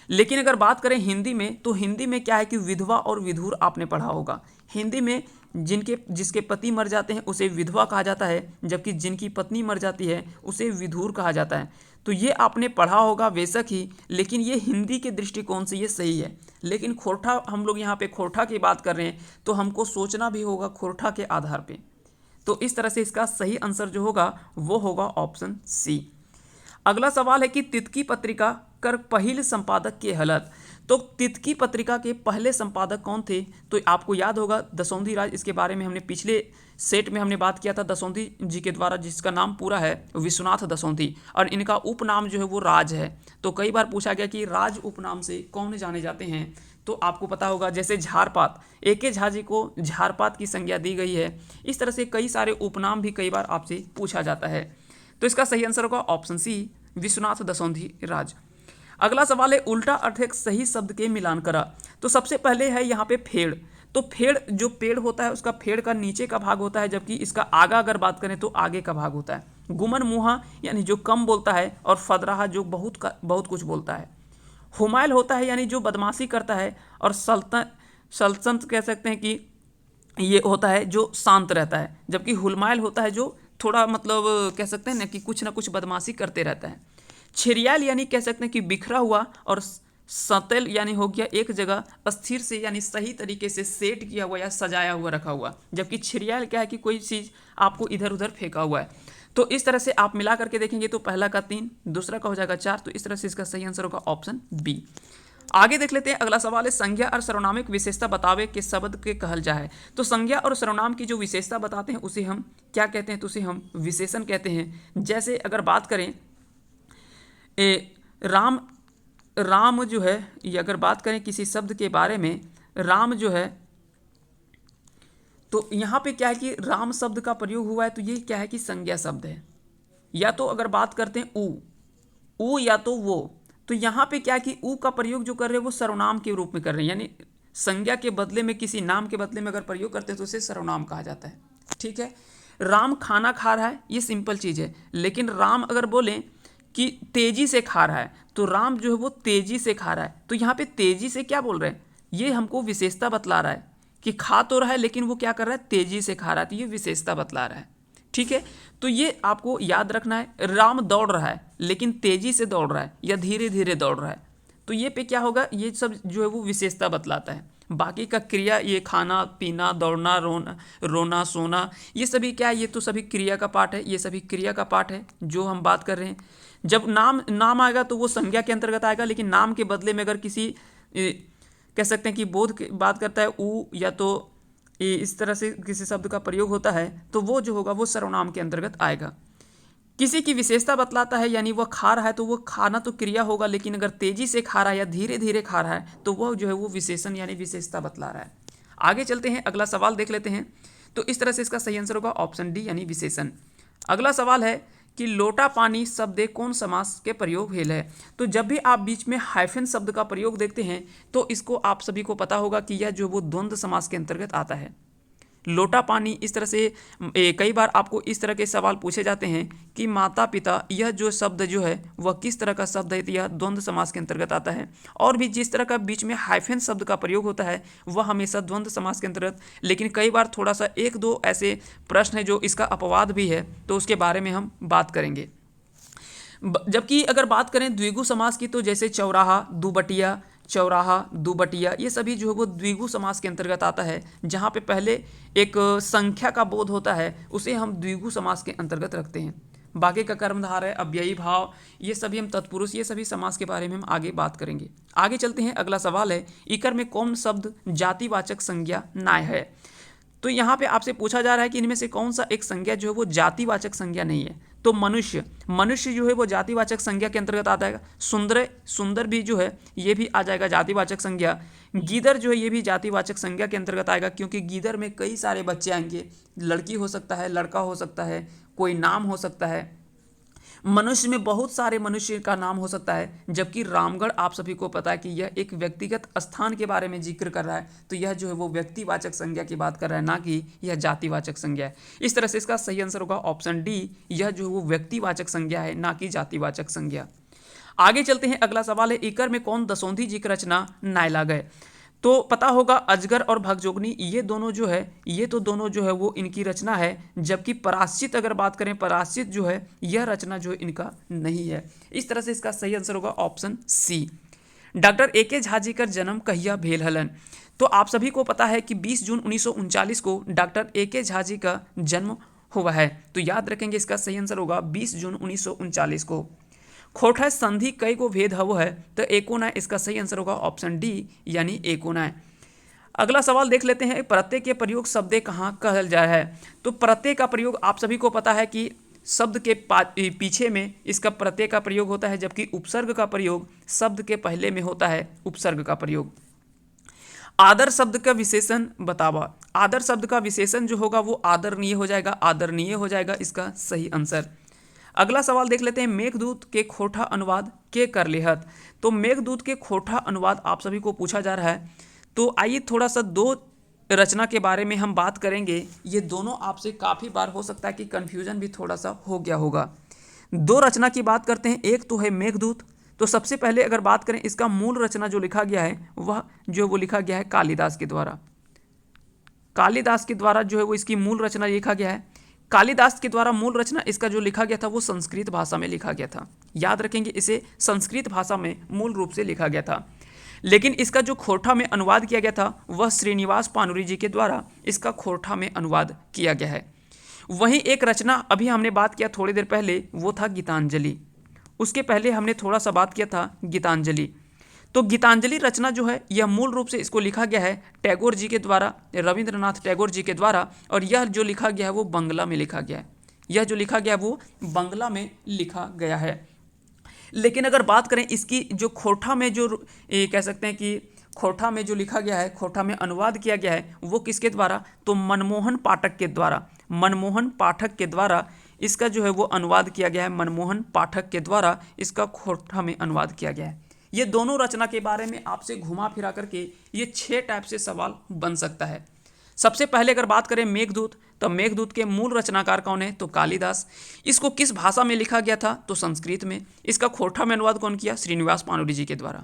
लेकिन अगर बात करें हिंदी में तो हिंदी में क्या है कि विधवा और विधुर आपने पढ़ा होगा। हिंदी में जिसके पति मर जाते हैं उसे विधवा कहा जाता है, जबकि जिनकी पत्नी मर जाती है उसे विधुर कहा जाता है। तो ये आपने पढ़ा होगा बेशक ही, लेकिन ये हिंदी के दृष्टिकोण से ये सही है। लेकिन खोरठा, हम लोग यहाँ पे खोरठा की बात कर रहे हैं तो हमको सोचना भी होगा खोरठा के आधार पे। तो इस तरह से इसका सही आंसर जो होगा वो होगा ऑप्शन सी। अगला सवाल है कि तितकी पत्रिका कर पहिल संपादक के हलत। तो तितकी पत्रिका के पहले संपादक कौन थे। तो आपको याद होगा दसौंधी राज, इसके बारे में हमने पिछले सेट में हमने बात किया था दसौंधी जी के द्वारा, जिसका नाम पूरा है विश्वनाथ दसौंधी, और इनका उपनाम जो है वो राज है। तो कई बार पूछा गया कि राज उपनाम से कौन जाने जाते हैं। तो आपको पता होगा जैसे झारपात, ए.के. झा जी को झारपात की संज्ञा दी गई है। इस तरह से कई सारे उपनाम भी कई बार आपसे पूछा जाता है। तो इसका सही आंसर होगा ऑप्शन सी विश्वनाथ दसौंधी राज। अगला सवाल है उल्टा अर्थ एक सही शब्द के मिलान करा। तो सबसे पहले है यहाँ पे फेड़। तो फेड़ जो पेड़ होता है उसका फेड़ का नीचे का भाग होता है, जबकि इसका आगा अगर बात करें तो आगे का भाग होता है। गुमन मुहा यानी जो कम बोलता है, और फदराहा जो बहुत कुछ बोलता है। हुमायल होता है यानी जो बदमाशी करता है, और सल्तनत कह सकते हैं कि ये होता है जो शांत रहता है, जबकि हुलमायल होता है जो थोड़ा मतलब कह सकते हैं ना कुछ बदमाशी करते रहता है। छिरियाल यानी कह सकते हैं कि बिखरा हुआ, और सतल यानी हो गया एक जगह स्थिर से यानी सही तरीके से सेट किया हुआ या सजाया हुआ रखा हुआ, जबकि छिरियाल क्या है कि कोई चीज़ आपको इधर उधर फेंका हुआ है। तो इस तरह से आप मिला करके देखेंगे तो पहला का 3, दूसरा का हो जाएगा 4, तो इस तरह से इसका सही आंसर होगा ऑप्शन बी। आगे देख लेते हैं, अगला सवाल है संज्ञा और सर्वनामिक विशेषता बतावे के शब्द के कहल जाए। तो संज्ञा और सर्वनाम की जो विशेषता बताते हैं उसे हम क्या कहते हैं, तो उसे हम विशेषण कहते हैं। जैसे अगर बात करें राम, राम जो है, ये अगर बात करें किसी शब्द के बारे में, राम जो है, तो यहाँ पे क्या है कि राम शब्द का प्रयोग हुआ है, तो ये क्या है कि संज्ञा शब्द है। या तो अगर बात करते हैं ऊ या तो वो, तो यहाँ पे क्या है कि ऊ का प्रयोग जो कर रहे हैं वो सर्वनाम के रूप में कर रहे हैं, यानी संज्ञा के बदले में किसी नाम के बदले में अगर प्रयोग करते हैं तो उसे सर्वनाम कहा जाता है। ठीक है, राम खाना खा रहा है, ये सिंपल चीज़ है। लेकिन राम अगर बोलें कि तेजी से खा रहा है, तो राम जो है वो तेजी से खा रहा है, तो यहाँ पे तेजी से क्या बोल रहे हैं, ये हमको विशेषता बतला रहा है कि खा तो रहा है लेकिन वो क्या कर रहा है, तेजी से खा रहा है, तो ये विशेषता बतला रहा है। ठीक है, तो ये आपको याद रखना है। राम दौड़ रहा है लेकिन तेजी से दौड़ रहा है या धीरे धीरे दौड़ रहा है, तो ये पे क्या होगा, ये सब जो है वो विशेषता बतलाता है। बाकी का क्रिया, ये खाना पीना, दौड़ना, रोना सोना, ये सभी क्या है, ये तो सभी क्रिया का पार्ट है, ये सभी क्रिया का पार्ट है जो हम बात कर रहे हैं। जब नाम आएगा तो वो संज्ञा के अंतर्गत आएगा, लेकिन नाम के बदले में अगर किसी कह सकते हैं कि बोध की बात करता है ऊ, या तो इस तरह से किसी शब्द का प्रयोग होता है, तो वो जो होगा वो सर्वनाम के अंतर्गत आएगा। किसी की विशेषता बतलाता है, यानी वह खा रहा है तो वो खाना तो क्रिया होगा, लेकिन अगर तेजी से खा रहा है या धीरे धीरे खा रहा है तो वह जो है वो विशेषण यानी विशेषता बतला रहा है। आगे चलते हैं, अगला सवाल देख लेते हैं। तो इस तरह से इसका सही आंसर होगा ऑप्शन डी यानी विशेषण। अगला सवाल है कि लोटा पानी शब्द कौन समास के प्रयोग हेल है। तो जब भी आप बीच में हाइफन शब्द का प्रयोग देखते हैं तो इसको आप सभी को पता होगा कि यह जो वो द्वंद्व समास के अंतर्गत आता है। लोटा पानी, इस तरह से कई बार आपको इस तरह के सवाल पूछे जाते हैं कि माता पिता, यह जो शब्द जो है वह किस तरह का शब्द है, तो यह द्वंद्व समास के अंतर्गत आता है। और भी जिस तरह का बीच में हाइफन शब्द का प्रयोग होता है वह हमेशा द्वंद्व समास के अंतर्गत, लेकिन कई बार थोड़ा सा एक दो ऐसे प्रश्न है जो इसका अपवाद भी है, तो उसके बारे में हम बात करेंगे। जबकि अगर बात करें द्विगु समास की, तो जैसे चौराहा, दुबटिया, चौराहा, दुबटिया, ये सभी जो है वो द्विगु समास के अंतर्गत आता है। जहाँ पे पहले एक संख्या का बोध होता है उसे हम द्विगु समास के अंतर्गत रखते हैं। बाकी का कर्मधारय, अव्ययी भाव, ये सभी हम तत्पुरुष, ये सभी समास के बारे में हम आगे बात करेंगे। आगे चलते हैं, अगला सवाल है इकर में कौन शब्द जातिवाचक संज्ञा नाय है। तो यहाँ पे आपसे पूछा जा रहा है कि इनमें से कौन सा एक संज्ञा जो है वो जातिवाचक संज्ञा नहीं है। तो मनुष्य जो है वो जातिवाचक संज्ञा के अंतर्गत आता है। सुंदर भी जो है ये भी आ जाएगा जातिवाचक संज्ञा। गीदड़ जो है ये भी जातिवाचक संज्ञा के अंतर्गत आएगा, क्योंकि गीदड़ में कई सारे बच्चे आएंगे, लड़की हो सकता है, लड़का हो सकता है, कोई नाम हो सकता है। मनुष्य में बहुत सारे मनुष्य का नाम हो सकता है, जबकि रामगढ़ आप सभी को पता है कि यह एक व्यक्तिगत स्थान के बारे में जिक्र कर रहा है, तो यह जो है वो व्यक्तिवाचक संज्ञा की बात कर रहा है, ना कि यह जातिवाचक संज्ञा है। इस तरह से इसका सही आंसर होगा ऑप्शन डी, यह जो है वो व्यक्तिवाचक संज्ञा है, ना कि जातिवाचक संज्ञा। आगे चलते हैं, अगला सवाल है इकर में कौन दसोंधी जी की रचना नायला गए। तो पता होगा अजगर और भगजोगनी, ये दोनों जो है, ये तो दोनों जो है वो इनकी रचना है, जबकि पराश्चित अगर बात करें, पराश्चित जो है यह रचना जो है इनका नहीं है। इस तरह से इसका सही आंसर होगा option C. Doctor A K. Jha ji का जन्म कहिया भेल हलन। तो आप सभी को पता है कि 20 जून 1939 को डॉक्टर ए.के. झा जी का जन्म हुआ है, तो याद रखेंगे इसका सही आंसर होगा 20 जून 1939 को। खोटा संधि कई को भेद हवो है, तो एकोना, इसका सही आंसर होगा ऑप्शन डी यानी एकोना। अगला सवाल देख लेते हैं, प्रत्यय के प्रयोग शब्दे कहाँ कहल जाए है। तो प्रत्यय का प्रयोग आप सभी को पता है कि शब्द के पीछे में इसका प्रत्यय का प्रयोग होता है, जबकि उपसर्ग का प्रयोग शब्द के पहले में होता है, उपसर्ग का प्रयोग। आदर शब्द का विशेषण बतावा। आदर शब्द का विशेषण जो होगा वो आदरणीय हो जाएगा, आदरणीय हो जाएगा इसका सही आंसर। अगला सवाल देख लेते हैं, मेघदूत के खोटा अनुवाद के कर लेहत। तो मेघदूत के खोटा अनुवाद आप सभी को पूछा जा रहा है, तो आइए थोड़ा सा दो रचना के बारे में हम बात करेंगे। ये दोनों आपसे काफ़ी बार हो सकता है कि कन्फ्यूजन भी थोड़ा सा हो गया होगा। दो रचना की बात करते हैं, एक तो है मेघदूत। तो सबसे पहले अगर बात करें, इसका मूल रचना जो लिखा गया है वह जो वो लिखा गया है कालिदास के द्वारा। कालिदास के द्वारा जो है वो इसकी मूल रचना लिखा गया है। कालिदास के द्वारा मूल रचना इसका जो लिखा गया था वो संस्कृत भाषा में लिखा गया था। याद रखेंगे, इसे संस्कृत भाषा में मूल रूप से लिखा गया था, लेकिन इसका जो खोरठा में अनुवाद किया गया था वह श्रीनिवास पानुरी जी के द्वारा इसका खोरठा में अनुवाद किया गया है। वहीं एक रचना अभी हमने बात किया थोड़ी देर पहले, वो था गीतांजलि। उसके पहले हमने थोड़ा सा बात किया था गीतांजलि। तो गीतांजलि रचना जो है यह मूल रूप से इसको लिखा गया है टैगोर जी के द्वारा, रविंद्रनाथ टैगोर जी के द्वारा, और यह जो लिखा गया है वो बंगला में लिखा गया है। यह जो लिखा गया है वो बंगला में लिखा गया है। लेकिन अगर बात करें इसकी जो खोरठा में जो कह सकते हैं कि खोरठा में जो लिखा गया है, खोरठा में अनुवाद किया गया है, वो किसके द्वारा? तो मनमोहन पाठक के द्वारा। मनमोहन पाठक के द्वारा इसका जो है वो अनुवाद किया गया है। मनमोहन पाठक के द्वारा इसका खोरठा में अनुवाद किया गया है। ये दोनों रचना के बारे में आपसे घुमा फिरा करके ये 6 टाइप से सवाल बन सकता है। सबसे पहले अगर बात करें मेघदूत, तो मेघदूत के मूल रचनाकार कौन है? तो कालिदास। इसको किस भाषा में लिखा गया था? तो संस्कृत में। इसका खोरठा में अनुवाद कौन किया? श्रीनिवास पानुरी जी के द्वारा।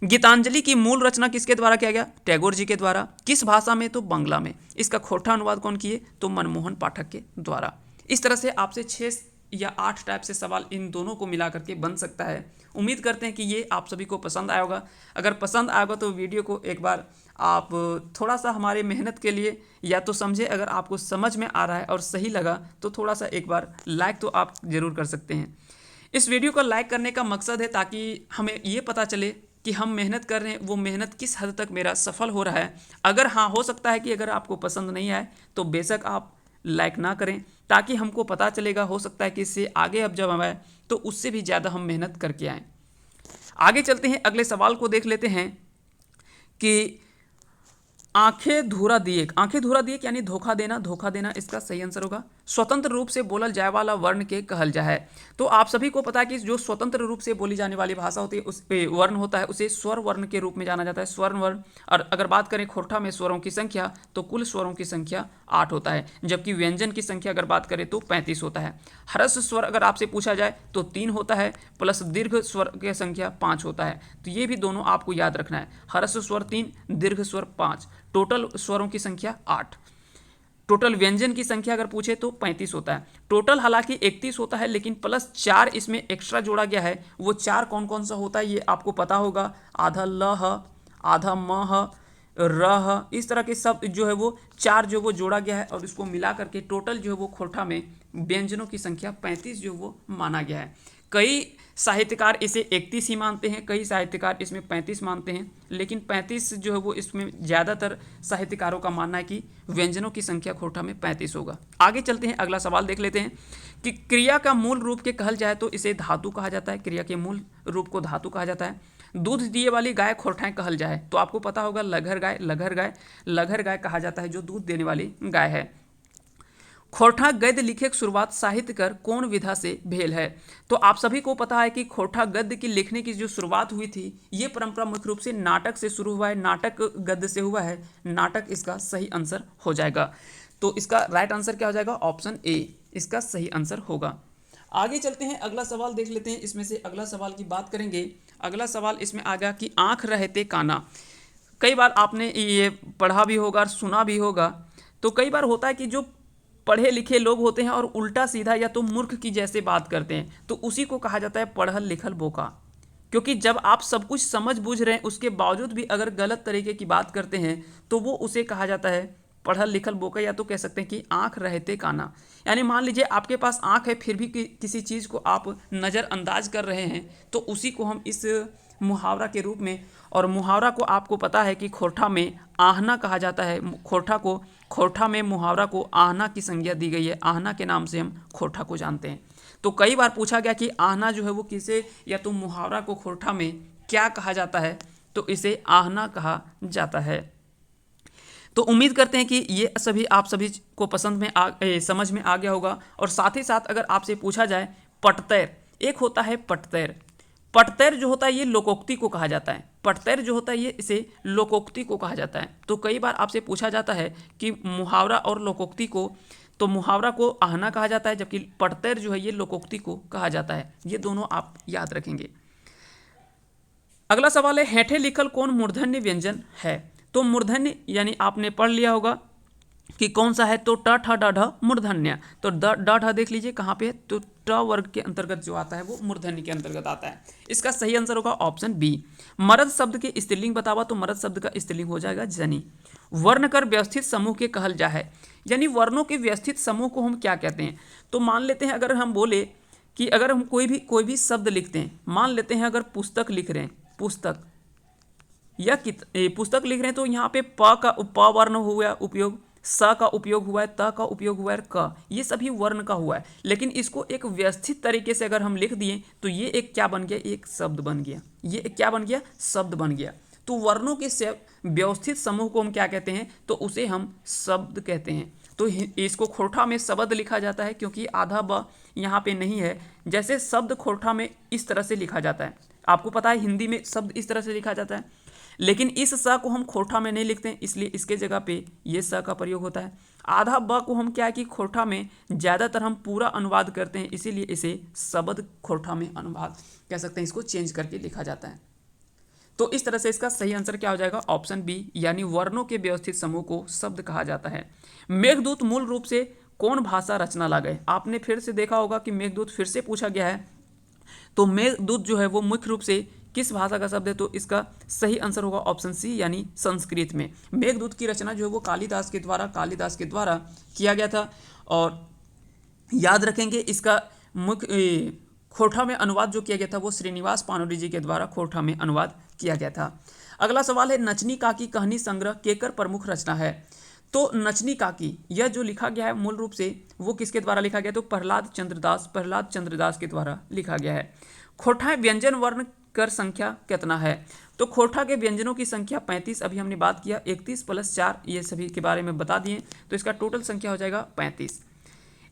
गीतांजलि की मूल रचना किसके द्वारा किया गया? टैगोर जी के द्वारा। किस भाषा में? तो बंगला में। इसका खोरठा अनुवाद कौन किए? तो मनमोहन पाठक के द्वारा। इस तरह से आपसे 6 या 8 टाइप से सवाल इन दोनों को मिला करके बन सकता है। उम्मीद करते हैं कि ये आप सभी को पसंद आया होगा। अगर पसंद आया होगा तो वीडियो को एक बार आप थोड़ा सा हमारे मेहनत के लिए या तो समझे, अगर आपको समझ में आ रहा है और सही लगा तो थोड़ा सा एक बार लाइक तो आप ज़रूर कर सकते हैं। इस वीडियो को लाइक करने का मकसद है ताकि हमें ये पता चले कि हम मेहनत कर रहे हैं, वो मेहनत किस हद तक मेरा सफल हो रहा है। अगर हाँ, हो सकता है कि अगर आपको पसंद नहीं आए तो बेशक आप लाइक ना करें, ताकि हमको पता चलेगा, हो सकता है कि इससे आगे अब जब हम आए तो उससे भी ज़्यादा हम मेहनत करके आएँ। आगे चलते हैं, अगले सवाल को देख लेते हैं कि आंखें धूरा दिए। आंखें धूरा दिए यानी धोखा देना। धोखा देना इसका सही आंसर होगा। स्वतंत्र रूप से बोलल जाए वाला वर्ण के कहल जाए। तो आप सभी को पता है कि जो स्वतंत्र रूप से बोली जाने वाली भाषा होती है, उस वर्ण होता है, उसे स्वर वर्ण के रूप में जाना जाता है, स्वर्ण वर्ण। और अगर बात करें खोरठा में स्वरों की संख्या, तो कुल स्वरों की संख्या 8 होता है, जबकि व्यंजन की संख्या अगर बात करें तो 35 होता है। ह्रस्व स्वर अगर आपसे पूछा जाए तो 3 होता है, प्लस दीर्घ स्वर की संख्या 5 होता है। तो ये भी दोनों आपको याद रखना है। ह्रस्व स्वर 3, दीर्घ स्वर 5, टोटल स्वरों की संख्या 8। टोटल व्यंजन की संख्या अगर पूछे तो 35 होता है। टोटल हालांकि 31 होता है, लेकिन प्लस 4 इसमें एक्स्ट्रा जोड़ा गया है। वो 4 कौन कौन सा होता है ये आपको पता होगा। आधा लह, आधा मह, रह, इस तरह के सब जो है वो 4 जो वो जोड़ा गया है, और इसको मिला करके टोटल जो है वो खोरठा में व्यंजनों की संख्या 35 जो वो माना गया है। कई साहित्यकार इसे 31 ही मानते हैं, कई साहित्यकार इसमें 35 मानते हैं, लेकिन 35 जो है वो इसमें ज़्यादातर साहित्यकारों का मानना है कि व्यंजनों की संख्या खोरठा में 35 होगा। आगे चलते हैं, अगला सवाल देख लेते हैं कि क्रिया का मूल रूप के कहल जाए तो इसे धातु कहा जाता है। क्रिया के मूल रूप को धातु कहा जाता है। दूध दिए वाली गाय खोरठाएं कहल जाए तो आपको पता होगा लघर गाय। लघर गाय, लघर गाय कहा जाता है जो दूध देने वाली गाय है। खोरठा गद्य लिखे की शुरुआत साहित्यकर कौन विधा से भेल है? तो आप सभी को पता है कि खोरठा गद्य की लिखने की जो शुरुआत हुई थी, ये परंपरा मुख्य रूप से नाटक से शुरू हुआ है। नाटक गद्य से हुआ है। नाटक इसका सही आंसर हो जाएगा। तो इसका राइट आंसर क्या हो जाएगा? ऑप्शन ए इसका सही आंसर होगा। आगे चलते हैं, अगला सवाल देख लेते हैं। इसमें से अगला सवाल की बात करेंगे। अगला सवाल इसमें आ गया कि आँख रहते काना। कई बार आपने ये पढ़ा भी होगा और सुना भी होगा। तो कई बार होता है कि जो पढ़े लिखे लोग होते हैं और उल्टा सीधा या तो मूर्ख की जैसे बात करते हैं, तो उसी को कहा जाता है पढ़ल लिखल बोका। क्योंकि जब आप सब कुछ समझ बूझ रहे हैं उसके बावजूद भी अगर गलत तरीके की बात करते हैं तो वो उसे कहा जाता है पढ़ल लिखल बोका, या तो कह सकते हैं कि आंख रहते काना। यानी मान लीजिए आपके पास आंख है फिर भी किसी चीज़ को आप नज़रअंदाज कर रहे हैं, तो उसी को हम इस मुहावरा के रूप में, और मुहावरा को आपको पता है कि खोरठा में आहना कहा जाता है। खोरठा में मुहावरा को आहना की संज्ञा दी गई है। आहना के नाम से हम खोरठा को जानते हैं। तो कई बार पूछा गया कि आहना जो है वो किसे या तो मुहावरा को खोरठा में क्या कहा जाता है, तो इसे आहना कहा जाता है। तो उम्मीद करते हैं कि ये सभी आप सभी को समझ में आ गया होगा। और साथ ही साथ अगर आपसे पूछा जाए पटतैर, एक होता है पटतैर। पटतैर जो होता है ये लोकोक्ति को कहा जाता है। पटतैर जो होता है ये इसे लोकोक्ति को कहा जाता है। तो कई बार आपसे पूछा जाता है कि मुहावरा और लोकोक्ति को, तो मुहावरा को आहना कहा जाता है, जबकि पटतैर जो है ये लोकोक्ति को कहा जाता है। ये दोनों आप याद रखेंगे। अगला सवाल है हेठे लिखल कौन मूर्धन्य व्यंजन है? तो मूर्धन्य यानी आपने पढ़ लिया होगा कि कौन सा है, तो ट ठ ड ढ मूर्धन्य। तो ड ढ देख लीजिए कहाँ पे है, तो ट वर्ग के अंतर्गत जो आता है वो मूर्धन्य के अंतर्गत आता है। इसका सही आंसर होगा ऑप्शन बी। मरद शब्द के स्त्रीलिंग बतावा, तो मरद शब्द का स्त्रीलिंग हो जाएगा जनी। वर्ण कर व्यवस्थित समूह के कहल जा है, यानी वर्णों के व्यवस्थित समूह को हम क्या कहते हैं। तो मान लेते हैं अगर हम बोले कि अगर हम कोई भी शब्द लिखते हैं, मान लेते हैं अगर पुस्तक लिख रहे हैं, पुस्तक या पुस्तक लिख रहे हैं, तो यहाँ पे प वर्ण हुआ उपयोग, स का उपयोग हुआ है, त का उपयोग हुआ है, क, ये सभी वर्ण का हुआ है। लेकिन इसको एक व्यवस्थित तरीके से अगर हम लिख दिए तो ये एक क्या बन गया, एक शब्द बन गया। ये एक क्या बन गया, शब्द बन गया। तो वर्णों के व्यवस्थित समूह को हम क्या कहते हैं, तो उसे हम शब्द कहते हैं। तो इसको खोरठा में शब्द लिखा जाता है, क्योंकि आधा ब यहाँ पे नहीं है। जैसे शब्द खोरठा में इस तरह से लिखा जाता है, आपको पता है हिंदी में शब्द इस तरह से लिखा जाता है, लेकिन इस स को हम खोरठा में नहीं लिखते हैं, इसलिए इसके जगह पे ये स का प्रयोग होता है। आधा ब को हम क्या है कि खोरठा में ज़्यादातर हम पूरा अनुवाद करते हैं, इसीलिए इसे शब्द खोरठा में अनुवाद कह सकते हैं, इसको चेंज करके लिखा जाता है। तो इस तरह से इसका सही आंसर क्या हो जाएगा, ऑप्शन बी, यानी वर्णों के व्यवस्थित समूह को शब्द कहा जाता है। मेघदूत मूल रूप से कौन भाषा रचना लागे। आपने फिर से देखा होगा कि मेघदूत फिर से पूछा गया है, तो मेघदूत जो है वो मुख्य रूप से किस भाषा का शब्द है, तो इसका सही आंसर होगा ऑप्शन सी, यानी संस्कृत में। मेघदूत की रचना जो है वो कालिदास के द्वारा किया गया था। और याद रखेंगे इसका मुख्य खोरठा में अनुवाद जो किया गया था वो श्रीनिवास पानोरी जी के द्वारा खोरठा में अनुवाद किया गया था। अगला सवाल है, नचनी काकी कहानी संग्रह केकर प्रमुख रचना है। तो नचनी काकी यह जो लिखा गया है मूल रूप से वो किसके द्वारा लिखा गया, तो प्रहलाद चंद्र दास के द्वारा लिखा गया है। खोरठा व्यंजन वर्ण कर संख्या कितना है। तो खोरठा के व्यंजनों की संख्या 35, अभी हमने बात किया 31 + 4, ये सभी के बारे में बता दिए, तो इसका टोटल संख्या हो जाएगा 35।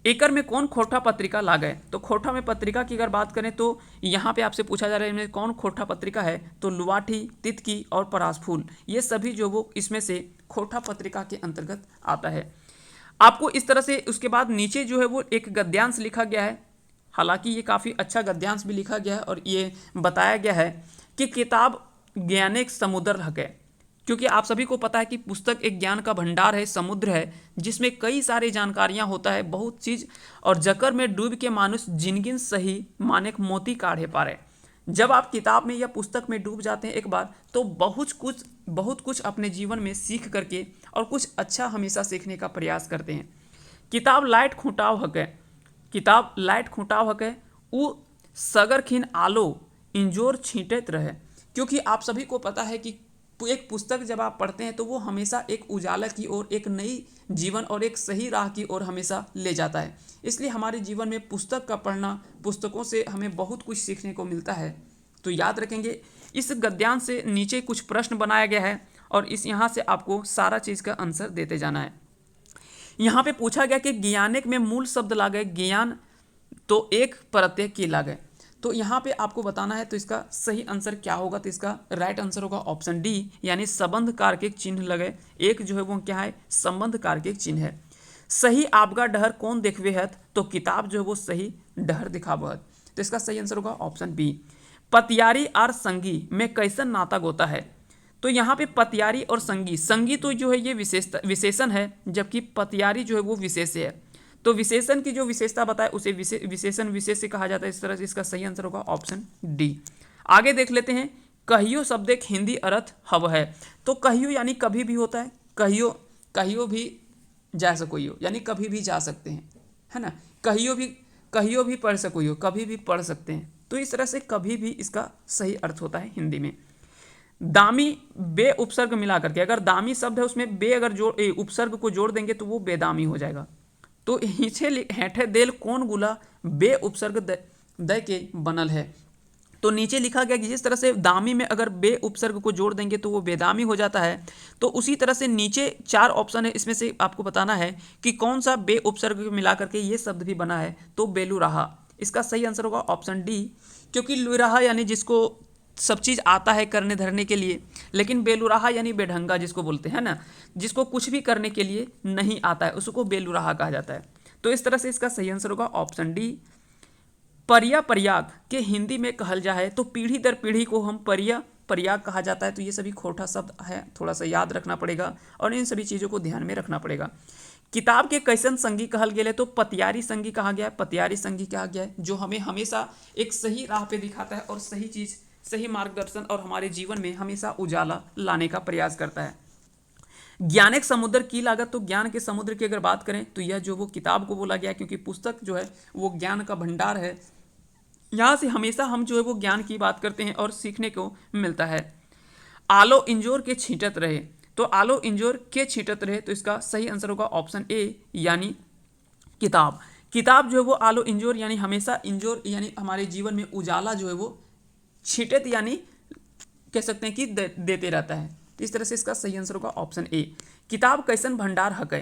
एकर में कौन खोरठा पत्रिका ला गए। तो खोरठा में पत्रिका की अगर बात करें तो यहाँ पे आपसे पूछा जा रहा है इनमें कौन खोरठा पत्रिका है, तो लुवाठी, तितकी और परासफूल, ये सभी जो वो इसमें से खोरठा पत्रिका के अंतर्गत आता है। आपको इस तरह से उसके बाद नीचे जो है वो एक गद्यांश लिखा गया है, हालांकि ये काफ़ी अच्छा गद्यांश भी लिखा गया है, और ये बताया गया है कि किताब ज्ञानेक समुद्र है, क्योंकि आप सभी को पता है कि पुस्तक एक ज्ञान का भंडार है, समुद्र है, जिसमें कई सारी जानकारियां होता है, बहुत चीज़, और जकर में डूब के मानुष जिनगिन सही मानेक मोती काढ़े पारे। जब आप किताब में या पुस्तक में डूब जाते हैं एक बार, तो बहुत कुछ अपने जीवन में सीख करके और कुछ अच्छा हमेशा सीखने का प्रयास करते हैं। किताब लाइट खूंटाव हके उ सगर खिन आलो इंजोर छींटत रहे। क्योंकि आप सभी को पता है कि एक पुस्तक जब आप पढ़ते हैं तो वो हमेशा एक उजाला की ओर, एक नई जीवन और एक सही राह की ओर हमेशा ले जाता है। इसलिए हमारे जीवन में पुस्तक का पढ़ना, पुस्तकों से हमें बहुत कुछ सीखने को मिलता है। तो याद रखेंगे, इस गद्यांश से नीचे कुछ प्रश्न बनाया गया है, और इस यहाँ से आपको सारा चीज़ का आंसर देते जाना है। यहाँ पे पूछा गया कि ज्ञानिक में मूल शब्द ला गए ज्ञान, तो एक प्रत्यय की ला गए। तो यहाँ पे आपको बताना है, तो इसका सही आंसर क्या होगा, तो इसका राइट आंसर होगा ऑप्शन डी, यानी संबंध कारक एक चिन्ह लगे। एक जो है वो क्या है, संबंध कारक एक चिन्ह है। सही आपका डहर कौन देखवे है, तो किताब जो है वो सही डहर दिखावत, तो इसका सही आंसर होगा ऑप्शन बी। पतियारी और संगी में कैसन नाता होता है। तो यहाँ पे पतियारी और संगी तो जो है ये विशेषण है, जबकि पतियारी जो है वो विशेष्य है। तो विशेषण की जो विशेषता बताए उसे विशेषण विशेष्य कहा जाता है। इस तरह से इसका सही आंसर होगा ऑप्शन डी। आगे देख लेते हैं, कहियो शब्द एक हिंदी अर्थ हव है। तो कहियो यानी कभी भी होता है, कहियो भी जा सकोयो, यानी कभी भी जा सकते हैं, है ना। कहियो भी पढ़ सकोयो, कभी भी पढ़ सकते हैं। तो इस तरह से कभी भी इसका सही अर्थ होता है हिंदी में। दामी बे उपसर्ग मिला करके, अगर दामी शब्द है उसमें बे अगर उपसर्ग को जोड़ देंगे तो वो बेदामी हो जाएगा। तो हिंचे हेठे देल कौन गुला बे उपसर्ग द के बनल है। तो नीचे लिखा गया कि जिस तरह से दामी में अगर बे उपसर्ग को जोड़ देंगे तो वो बेदामी हो जाता है, तो उसी तरह से नीचे 4 ऑप्शन है, इसमें से आपको बताना है कि कौन सा बे उपसर्ग मिला करके ये शब्द भी बना है। तो बेलुराहा, इसका सही आंसर होगा ऑप्शन डी, क्योंकि लुराहा यानी जिसको सब चीज़ आता है करने धरने के लिए, लेकिन बेलुराहा यानी बेढंगा जिसको बोलते हैं ना, जिसको कुछ भी करने के लिए नहीं आता है, उसको बेलुराहा कहा जाता है। तो इस तरह से इसका सही आंसर होगा ऑप्शन डी। परिया प्रयाग के हिंदी में कहल जा है, तो पीढ़ी दर पीढ़ी को हम प्रयाग कहा जाता है। तो ये सभी खोटा शब्द है, थोड़ा सा याद रखना पड़ेगा और इन सभी चीज़ों को ध्यान में रखना पड़ेगा। किताब के कैसन संगी कहल गेले तो पतियारी संगी कहा गया है, पतियारी संगी कहा गया है, जो हमें हमेशा एक सही राह पे दिखाता है और सही चीज, सही मार्गदर्शन और हमारे जीवन में हमेशा उजाला लाने का प्रयास करता है। ज्ञानिक समुद्र की लागत, तो ज्ञान के समुद्र की अगर बात करें तो यह जो वो किताब को बोला गया है, क्योंकि पुस्तक जो है वो ज्ञान का भंडार है। यहाँ से हमेशा हम जो है वो ज्ञान की बात करते हैं और सीखने को मिलता है। आलो इंजोर के छींटत रहे, तो आलो इंजोर के छींटत रहे, तो इसका सही आंसर होगा ऑप्शन ए यानी किताब। किताब जो है वो आलो इंजोर यानी हमेशा इंजोर यानी हमारे जीवन में उजाला जो है वो छींटत यानी कह सकते हैं कि देते रहता है। इस तरह से इसका सही आंसर होगा ऑप्शन ए। किताब कैसन भंडार हकै,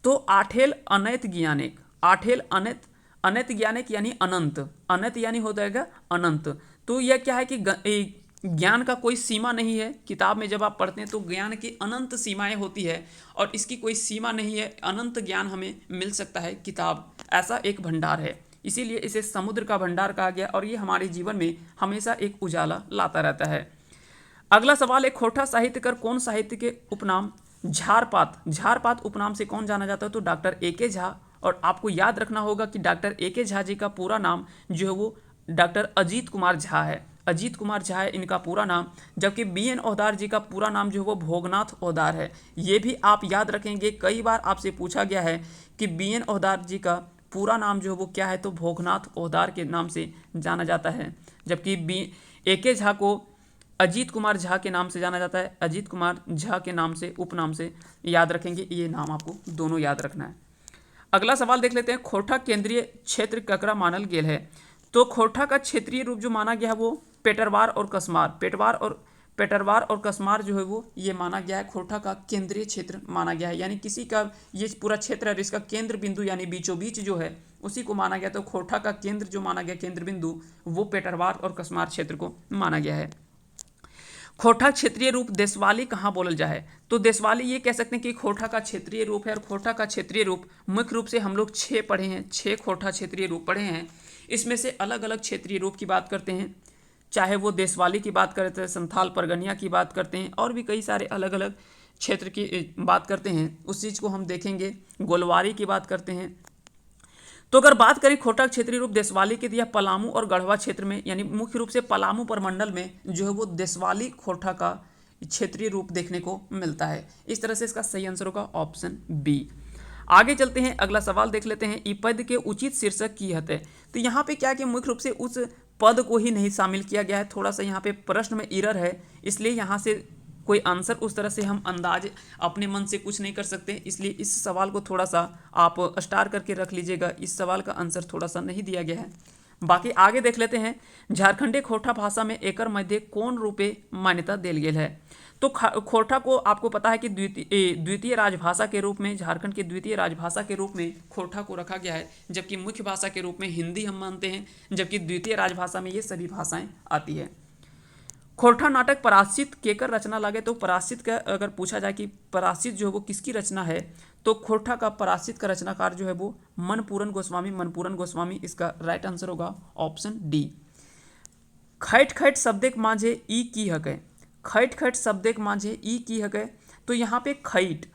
तो आठेल अनैत ज्ञानिक, आठेल अनैत, अनैत ज्ञानिक यानी अनंत, अनंत यानी हो जाएगा अनंत। तो यह क्या है कि ज्ञान का कोई सीमा नहीं है। किताब में जब आप पढ़ते हैं तो ज्ञान की अनंत सीमाएं होती है और इसकी कोई सीमा नहीं है, अनंत ज्ञान हमें मिल सकता है। किताब ऐसा एक भंडार है, इसीलिए इसे समुद्र का भंडार कहा गया और ये हमारे जीवन में हमेशा एक उजाला लाता रहता है। अगला सवाल है, खोटा साहित्यकार कौन साहित्य के उपनाम झारपात, झारपात उपनाम से कौन जाना जाता है, तो डॉक्टर ए के झा। और आपको याद रखना होगा कि डॉक्टर ए के झा जी का पूरा नाम जो है वो डॉक्टर अजीत कुमार झा है, अजीत कुमार झा है इनका पूरा नाम। जबकि बी एन ओहदार जी का पूरा नाम जो है वो भोगनाथ ओहदार है। ये भी आप याद रखेंगे, कई बार आपसे पूछा गया है कि बी एन ओहदार जी का पूरा नाम जो है वो क्या है, तो भोगनाथ ओहदार के नाम से जाना जाता है। जबकि बी ए के झा को अजीत कुमार झा के नाम से जाना जाता है, अजीत कुमार झा के नाम से, उपनाम से याद रखेंगे। ये नाम आपको दोनों याद रखना है। अगला सवाल देख लेते हैं, खोटा केंद्रीय क्षेत्र ककरा मानल गेल है, तो खोटा का क्षेत्रीय रूप जो माना गया है वो पेटरवार और कसमार, पेटरवार और कसमार जो है वो ये माना गया है, खोटा का केंद्रीय क्षेत्र माना गया है। यानी किसी का ये पूरा क्षेत्र है इसका केंद्र बिंदु यानी बीचों बीच जो है उसी को माना गया। तो खोटा का केंद्र जो माना गया, केंद्र बिंदु, वो पेटरवार और कसमार क्षेत्र को माना गया है। खोटा क्षेत्रीय रूप देशवाली कहाँ बोलल जा है, तो देशवाली ये कह सकते हैं कि खोटा का क्षेत्रीय रूप है। और खोटा का क्षेत्रीय रूप मुख्य रूप से हम लोग 6 पढ़े हैं, 6 खोटा क्षेत्रीय रूप पढ़े हैं। इसमें से अलग अलग क्षेत्रीय रूप की बात करते हैं, चाहे वो देशवाली की बात करते हैं, संथाल परगनिया की बात करते हैं, और भी कई सारे अलग अलग क्षेत्र की बात करते हैं। उस चीज़ को हम देखेंगे। गोलवारी की बात करते हैं। तो अगर बात करें खोटा क्षेत्रीय रूप देशवाली के, दिया पलामू और गढ़वा क्षेत्र में, यानी मुख्य रूप से पलामू प्रमंडल में जो है वो देशवाली खोटा का क्षेत्रीय रूप देखने को मिलता है। इस तरह से इसका सही आंसर होगा ऑप्शन बी। आगे चलते हैं, अगला सवाल देख लेते हैं, ई पद के उचित शीर्षक की हते, तो यहाँ पे क्या कि मुख्य रूप से उस पद को ही नहीं शामिल किया गया है। थोड़ा सा यहाँ पे प्रश्न में एरर है, इसलिए यहाँ से कोई आंसर उस तरह से हम अंदाज अपने मन से कुछ नहीं कर सकते। इसलिए इस सवाल को थोड़ा सा आप स्टार करके रख लीजिएगा, इस सवाल का आंसर थोड़ा सा नहीं दिया गया है। बाकी आगे देख लेते हैं, झारखंडी खोटा भाषा में एकर मध्य कौन रूपे मान्यता देल गेल है, तो खोटा को आपको पता है कि द्वितीय राजभाषा के रूप में, झारखंड की द्वितीय राजभाषा के रूप में खोटा को रखा गया है। जबकि मुख्य भाषा के रूप में हिंदी हम मानते हैं, जबकि द्वितीय राजभाषा में ये सभी भाषाएं आती है। खोटा नाटक पराश्रित केकर रचना लगे, तो पराश्रित का अगर पूछा जाए कि पराश्रित जो है वो किसकी रचना है, तो खोटा का पराश्रित का रचनाकार जो है वो मनपूरन गोस्वामी, मनपूरन गोस्वामी इसका राइट आंसर होगा ऑप्शन डी। खैट खैट शब्देक मांझे ई की हकै, खैट खैट शब्देक मांझे ई की हकै, तो यहाँ पे खैट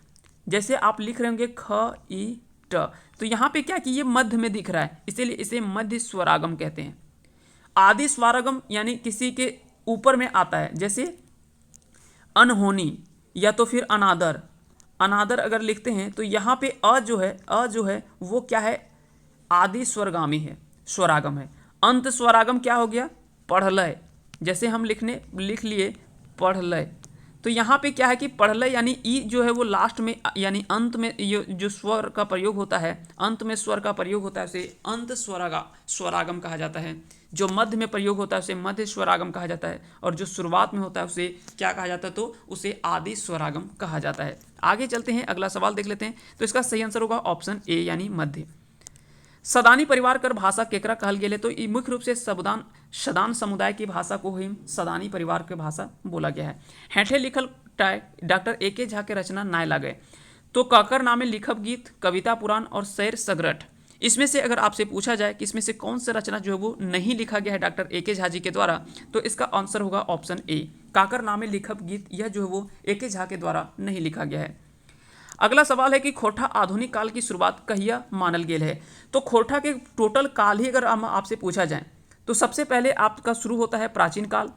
जैसे आप लिख रहे होंगे ख ई ट, तो यहाँ पे क्या कि ये मध्य में दिख रहा है, इसीलिए इसे मध्य स्वरागम कहते हैं। आदि स्वरागम यानी किसी के ऊपर में आता है, जैसे अनहोनी या तो फिर अनादर, अनादर अगर लिखते हैं तो यहाँ पे अ जो है वो क्या है, आदि स्वरगामी है, स्वरागम है। अंत स्वरागम क्या हो गया, पढ़लय, जैसे हम लिख लिए पढ़लय, तो यहाँ पे क्या है कि पढ़लय यानी ई जो है वो लास्ट में यानी अंत में ये जो स्वर का प्रयोग होता है, अंत में स्वर का प्रयोग होता है उसे अंत स्वरागम कहा जाता है। जो मध्य में प्रयोग होता है उसे मध्य स्वरागम कहा जाता है, और जो शुरुआत में होता है उसे क्या कहा जाता है, तो उसे आदि स्वरागम कहा जाता है। आगे चलते हैं, अगला सवाल देख लेते हैं, तो इसका सही आंसर होगा ऑप्शन ए यानी मध्य। सदानी परिवार कर भाषा केकरा कहल गेले, तो ये मुख्य रूप से सदान समुदाय की भाषा को ही सदानी परिवार के भाषा बोला गया है। हेठे लिखल डॉक्टर ए के झा के रचना नाय लागे, तो काकर नामे लिखब गीत, कविता पुराण और शेर सगरठ, इसमें से अगर आपसे पूछा जाए कि इसमें से कौन सा रचना जो है वो नहीं लिखा गया है डॉक्टर ए के झा जी के द्वारा, तो इसका आंसर होगा ऑप्शन ए, काकर नामे लिखब गीत, यह जो है वो ए के झा के द्वारा नहीं लिखा गया है। अगला सवाल है कि खोटा आधुनिक काल की शुरुआत कहिया मानल गेल है। तो खोटा के टोटल काल ही अगर हम आपसे पूछा जाए तो सबसे पहले आपका शुरू होता है प्राचीन काल।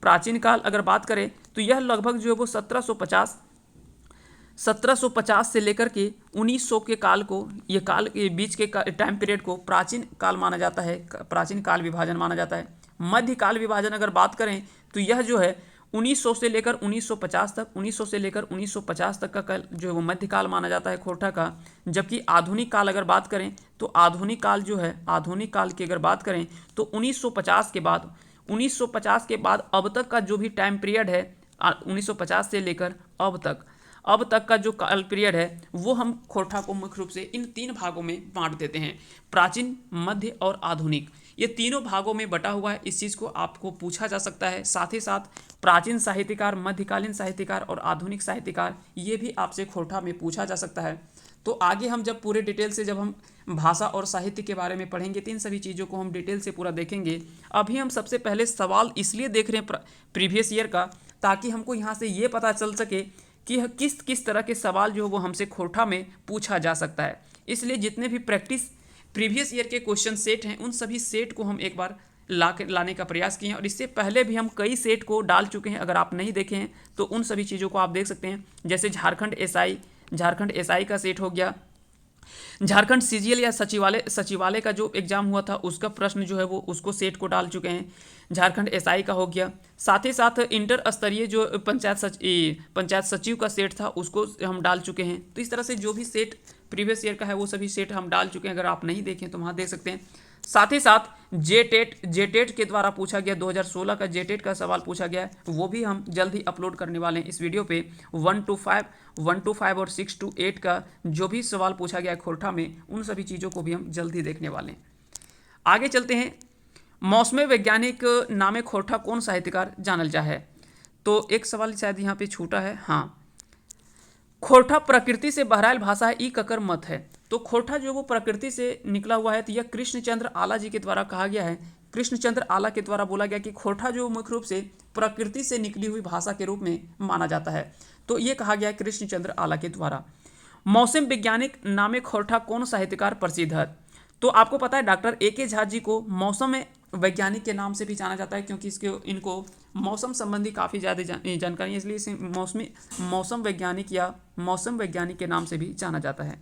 प्राचीन काल अगर बात करें तो यह लगभग जो है वो 1750 से लेकर के 1900 के काल को, ये काल के बीच के टाइम पीरियड को प्राचीन काल माना जाता है, प्राचीन काल विभाजन माना जाता है। मध्यकाल विभाजन अगर बात करें तो यह जो है 1900 से लेकर 1950 तक, 1900 से लेकर 1950 तक का काल जो है वो मध्यकाल माना जाता है खोटा का। जबकि आधुनिक काल अगर बात करें तो आधुनिक काल जो है, आधुनिक काल की अगर बात करें तो 1950 के बाद, 1950 के बाद अब तक का जो भी टाइम पीरियड है 1950 से लेकर अब तक का जो काल पीरियड है वो हम खोटा को मुख्य रूप से इन 3 भागों में बांट देते हैं, प्राचीन, मध्य और आधुनिक। ये तीनों भागों में बटा हुआ है। इस चीज़ को आपको पूछा जा सकता है। साथ ही साथ प्राचीन साहित्यकार, मध्यकालीन साहित्यकार और आधुनिक साहित्यकार, ये भी आपसे खोटा में पूछा जा सकता है। तो आगे हम जब पूरे डिटेल से जब हम भाषा और साहित्य के बारे में पढ़ेंगे तो इन सभी चीज़ों को हम डिटेल से पूरा देखेंगे। अभी हम सबसे पहले सवाल इसलिए देख रहे हैं प्रीवियस ईयर का, ताकि हमको यहाँ से ये पता चल सके कि किस किस तरह के सवाल जो वो हमसे खोटा में पूछा जा सकता है। इसलिए जितने भी प्रीवियस ईयर के क्वेश्चन सेट हैं उन सभी सेट को हम एक बार लाने का प्रयास किए हैं, और इससे पहले भी हम कई सेट को डाल चुके हैं। अगर आप नहीं देखे हैं तो उन सभी चीज़ों को आप देख सकते हैं। जैसे झारखंड एसआई का सेट हो गया, झारखंड सीजीएल या सचिवालय का जो एग्जाम हुआ था उसका प्रश्न जो है वो उसको सेट को डाल चुके हैं, झारखंड एसआई का हो गया। साथ ही साथ इंटर स्तरीय जो पंचायत सचिव का सेट था उसको हम डाल चुके हैं। तो इस तरह से जो भी सेट प्रीवियस ईयर का है वो सभी सेट हम डाल चुके हैं। अगर आप नहीं देखें तो वहाँ देख सकते हैं। साथ ही साथ जेटेट के द्वारा पूछा गया 2016 का जेटेट का सवाल पूछा गया है, वो भी हम जल्द ही अपलोड करने वाले हैं इस वीडियो पे। 1 to 5 और 6 to 8 का जो भी सवाल पूछा गया है खोटा में, उन सभी चीज़ों को भी हम जल्द ही देखने वाले हैं। आगे चलते हैं। मौसमी वैज्ञानिक नामे खोटा कौन साहित्यकार जानल जा है। तो एक सवाल शायद यहाँ पे छूटा है। हाँ, खोटा प्रकृति से बहरायल भाषा है, ई ककर मत है। तो खोटा जो वो प्रकृति से निकला हुआ है, तो यह कृष्णचंद्र आला जी के द्वारा कहा गया है। कृष्णचंद्र आला के द्वारा बोला गया कि खोटा जो मुख्य रूप से प्रकृति से निकली हुई भाषा के रूप में माना जाता है। तो ये कहा गया है कृष्णचंद्र आला के द्वारा। मौसम वैज्ञानिक नामे खोटा कौन साहित्यकार प्रसिद्ध है। तो आपको पता है डॉक्टर ए.के. झा जी को मौसम वैज्ञानिक के नाम से भी जाना जाता है, क्योंकि इनको मौसम संबंधी काफ़ी ज़्यादा जानकारी है, इसलिए इसे मौसम वैज्ञानिक के नाम से भी जाना जाता है।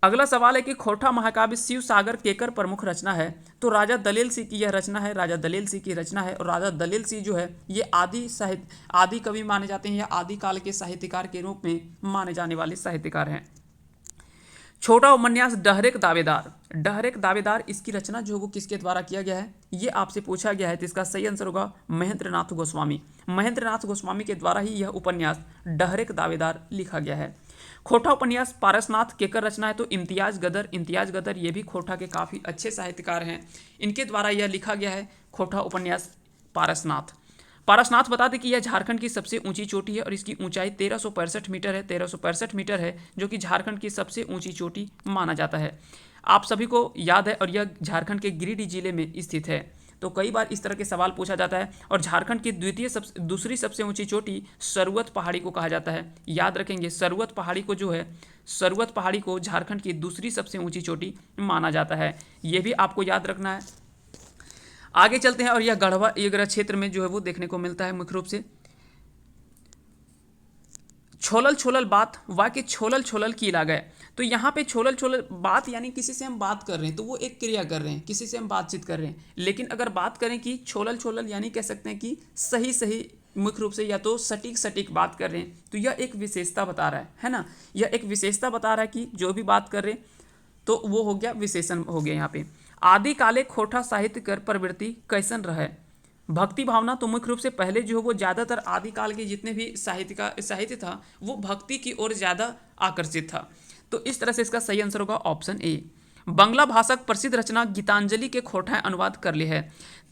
अगला सवाल है कि खोटा महाकाव्य शिव सागर केकर प्रमुख रचना है। तो राजा दलेल सिंह की यह रचना है, राजा दलेल सिंह की रचना है। और राजा दलेल सिंह जो है ये आदि कवि माने जाते हैं, या आदि काल के साहित्यकार के रूप में माने जाने वाले साहित्यकार हैं। छोटा उपन्यास डहरेक दावेदार इसकी रचना जो है वो किसके द्वारा किया गया है, ये आपसे पूछा गया है। तो इसका सही आंसर होगा महेंद्रनाथ गोस्वामी के द्वारा ही यह उपन्यास डहरेक दावेदार लिखा गया है। खोटा उपन्यास पारसनाथ केकर रचना है। तो इम्तियाज गदर ये भी खोटा के काफ़ी अच्छे साहित्यकार हैं, इनके द्वारा यह लिखा गया है खोटा उपन्यास पारसनाथ बता दें कि यह झारखंड की सबसे ऊंची चोटी है और इसकी ऊंचाई 1365 मीटर है, जो कि झारखंड की सबसे ऊंची चोटी माना जाता है। आप सभी को याद है, और यह झारखंड के गिरिडीह जिले में स्थित है। तो कई बार इस तरह के सवाल पूछा जाता है। और झारखंड की दूसरी सबसे ऊंची चोटी सरवत पहाड़ी को कहा जाता है। याद रखेंगे, सरवत पहाड़ी को झारखंड की दूसरी सबसे ऊंची चोटी माना जाता है। ये भी आपको याद रखना है। आगे चलते हैं। और यह गढ़वा एगरा क्षेत्र में जो है वो देखने को मिलता है मुख्य रूप से। छोलल बात वाक्य छोलल की ला गए। तो यहाँ पे छोलल बात यानी किसी से हम बात कर रहे हैं, तो वो एक क्रिया कर रहे हैं, किसी से हम बातचीत कर रहे हैं। लेकिन अगर बात करें कि छोलल यानी कह सकते हैं कि सही मुख्य रूप से या तो सटीक बात कर रहे हैं, तो यह एक विशेषता बता रहा है ना। यह एक विशेषता बता रहा है कि जो भी बात कर रहे हैं तो वो हो गया विशेषण हो गया। यहाँ पे आदि काले खोटा साहित्य कर प्रवृत्ति कैसन रहे। भक्ति भावना तो मुख्य रूप से पहले जो है वो ज़्यादातर आदिकाल के जितने भी साहित्य था वो भक्ति की ओर ज़्यादा आकर्षित था। तो इस तरह से इसका सही आंसर होगा ऑप्शन ए। बंगला भाषा प्रसिद्ध रचना गीतांजलि के खोटा अनुवाद कर लिए है।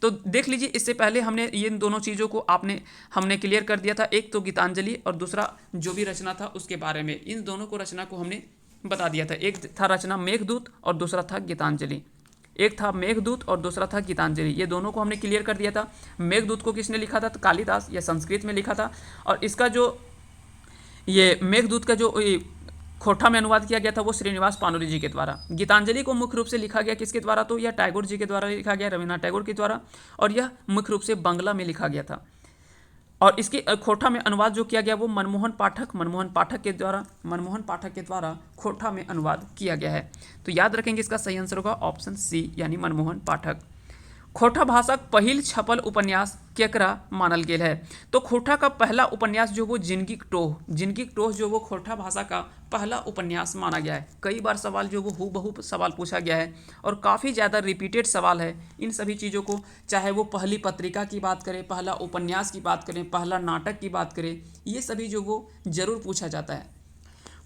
तो देख लीजिए, इससे पहले हमने इन दोनों चीज़ों को हमने क्लियर कर दिया था। एक तो गीतांजलि और दूसरा जो भी रचना था उसके बारे में, इन दोनों को रचना को हमने बता दिया था। एक था रचना मेघदूत और दूसरा था गीतांजलि। ये दोनों को हमने क्लियर कर दिया था। मेघदूत को किसने लिखा था, तो कालिदास, या संस्कृत में लिखा था। और ये मेघदूत का जो खोटा में अनुवाद किया गया था वो श्रीनिवास पानुरी जी के द्वारा। गीतांजलि को मुख्य रूप से लिखा गया किसके द्वारा, तो यह टैगोर जी के द्वारा लिखा गया, रविन्द्रनाथ टैगोर के द्वारा, और यह मुख्य रूप से बांग्ला में लिखा गया था। और इसकी खोटा में अनुवाद जो किया गया वो मनमोहन पाठक के द्वारा खोटा में अनुवाद किया गया है। तो याद रखेंगे इसका सही आंसर होगा ऑप्शन सी यानी मनमोहन पाठक। खोटा भाषाक पहिल छपल उपन्यास केकरा मानल गेल है, तो खोटा का पहला उपन्यास जो वो जिंदगी टोह जो वो खोटा भाषा का पहला उपन्यास माना गया है। कई बार सवाल जो वो हूबहू सवाल पूछा गया है और काफ़ी ज़्यादा रिपीटेड सवाल है। इन सभी चीज़ों को, चाहे वो पहली पत्रिका की बात करें, पहला उपन्यास की बात करें, पहला नाटक की बात करें, ये सभी जो वो जरूर पूछा जाता है।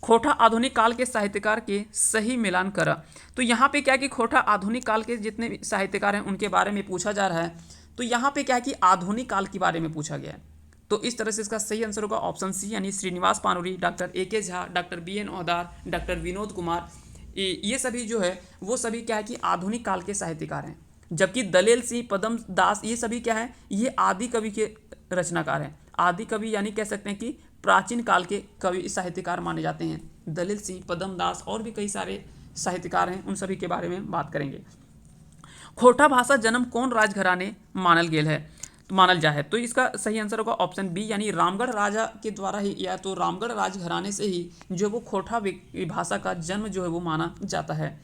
खोटा आधुनिक काल के साहित्यकार के सही मिलान करा, तो यहाँ पे क्या है कि खोटा आधुनिक काल के जितने भी साहित्यकार हैं उनके बारे में पूछा जा रहा है। तो यहाँ पे क्या है कि आधुनिक काल के बारे में पूछा गया है। तो इस तरह से इसका सही आंसर होगा ऑप्शन सी यानी Srinivas Panuri, doctor A K. Jha, doctor B N. Audar, doctor Vinod Kumar, ये सभी जो है वो सभी क्या है कि आधुनिक काल के साहित्यकार हैं। जबकि दलेल सिंह, पदम दास, ये सभी क्या है, ये आदि कवि के रचनाकार हैं। आदि कवि यानी कह सकते हैं कि प्राचीन काल के कवि साहित्यकार माने जाते हैं। दलील सिंह, पदम दास और भी कई सारे साहित्यकार हैं, उन सभी के बारे में बात करेंगे। खोटा भाषा जन्म कौन राजघराने मानल जा है, तो इसका सही आंसर होगा ऑप्शन बी यानी रामगढ़ राजा के द्वारा ही, या तो रामगढ़ राजघराने से ही जो वो खोटा भाषा का जन्म जो है वो माना जाता है।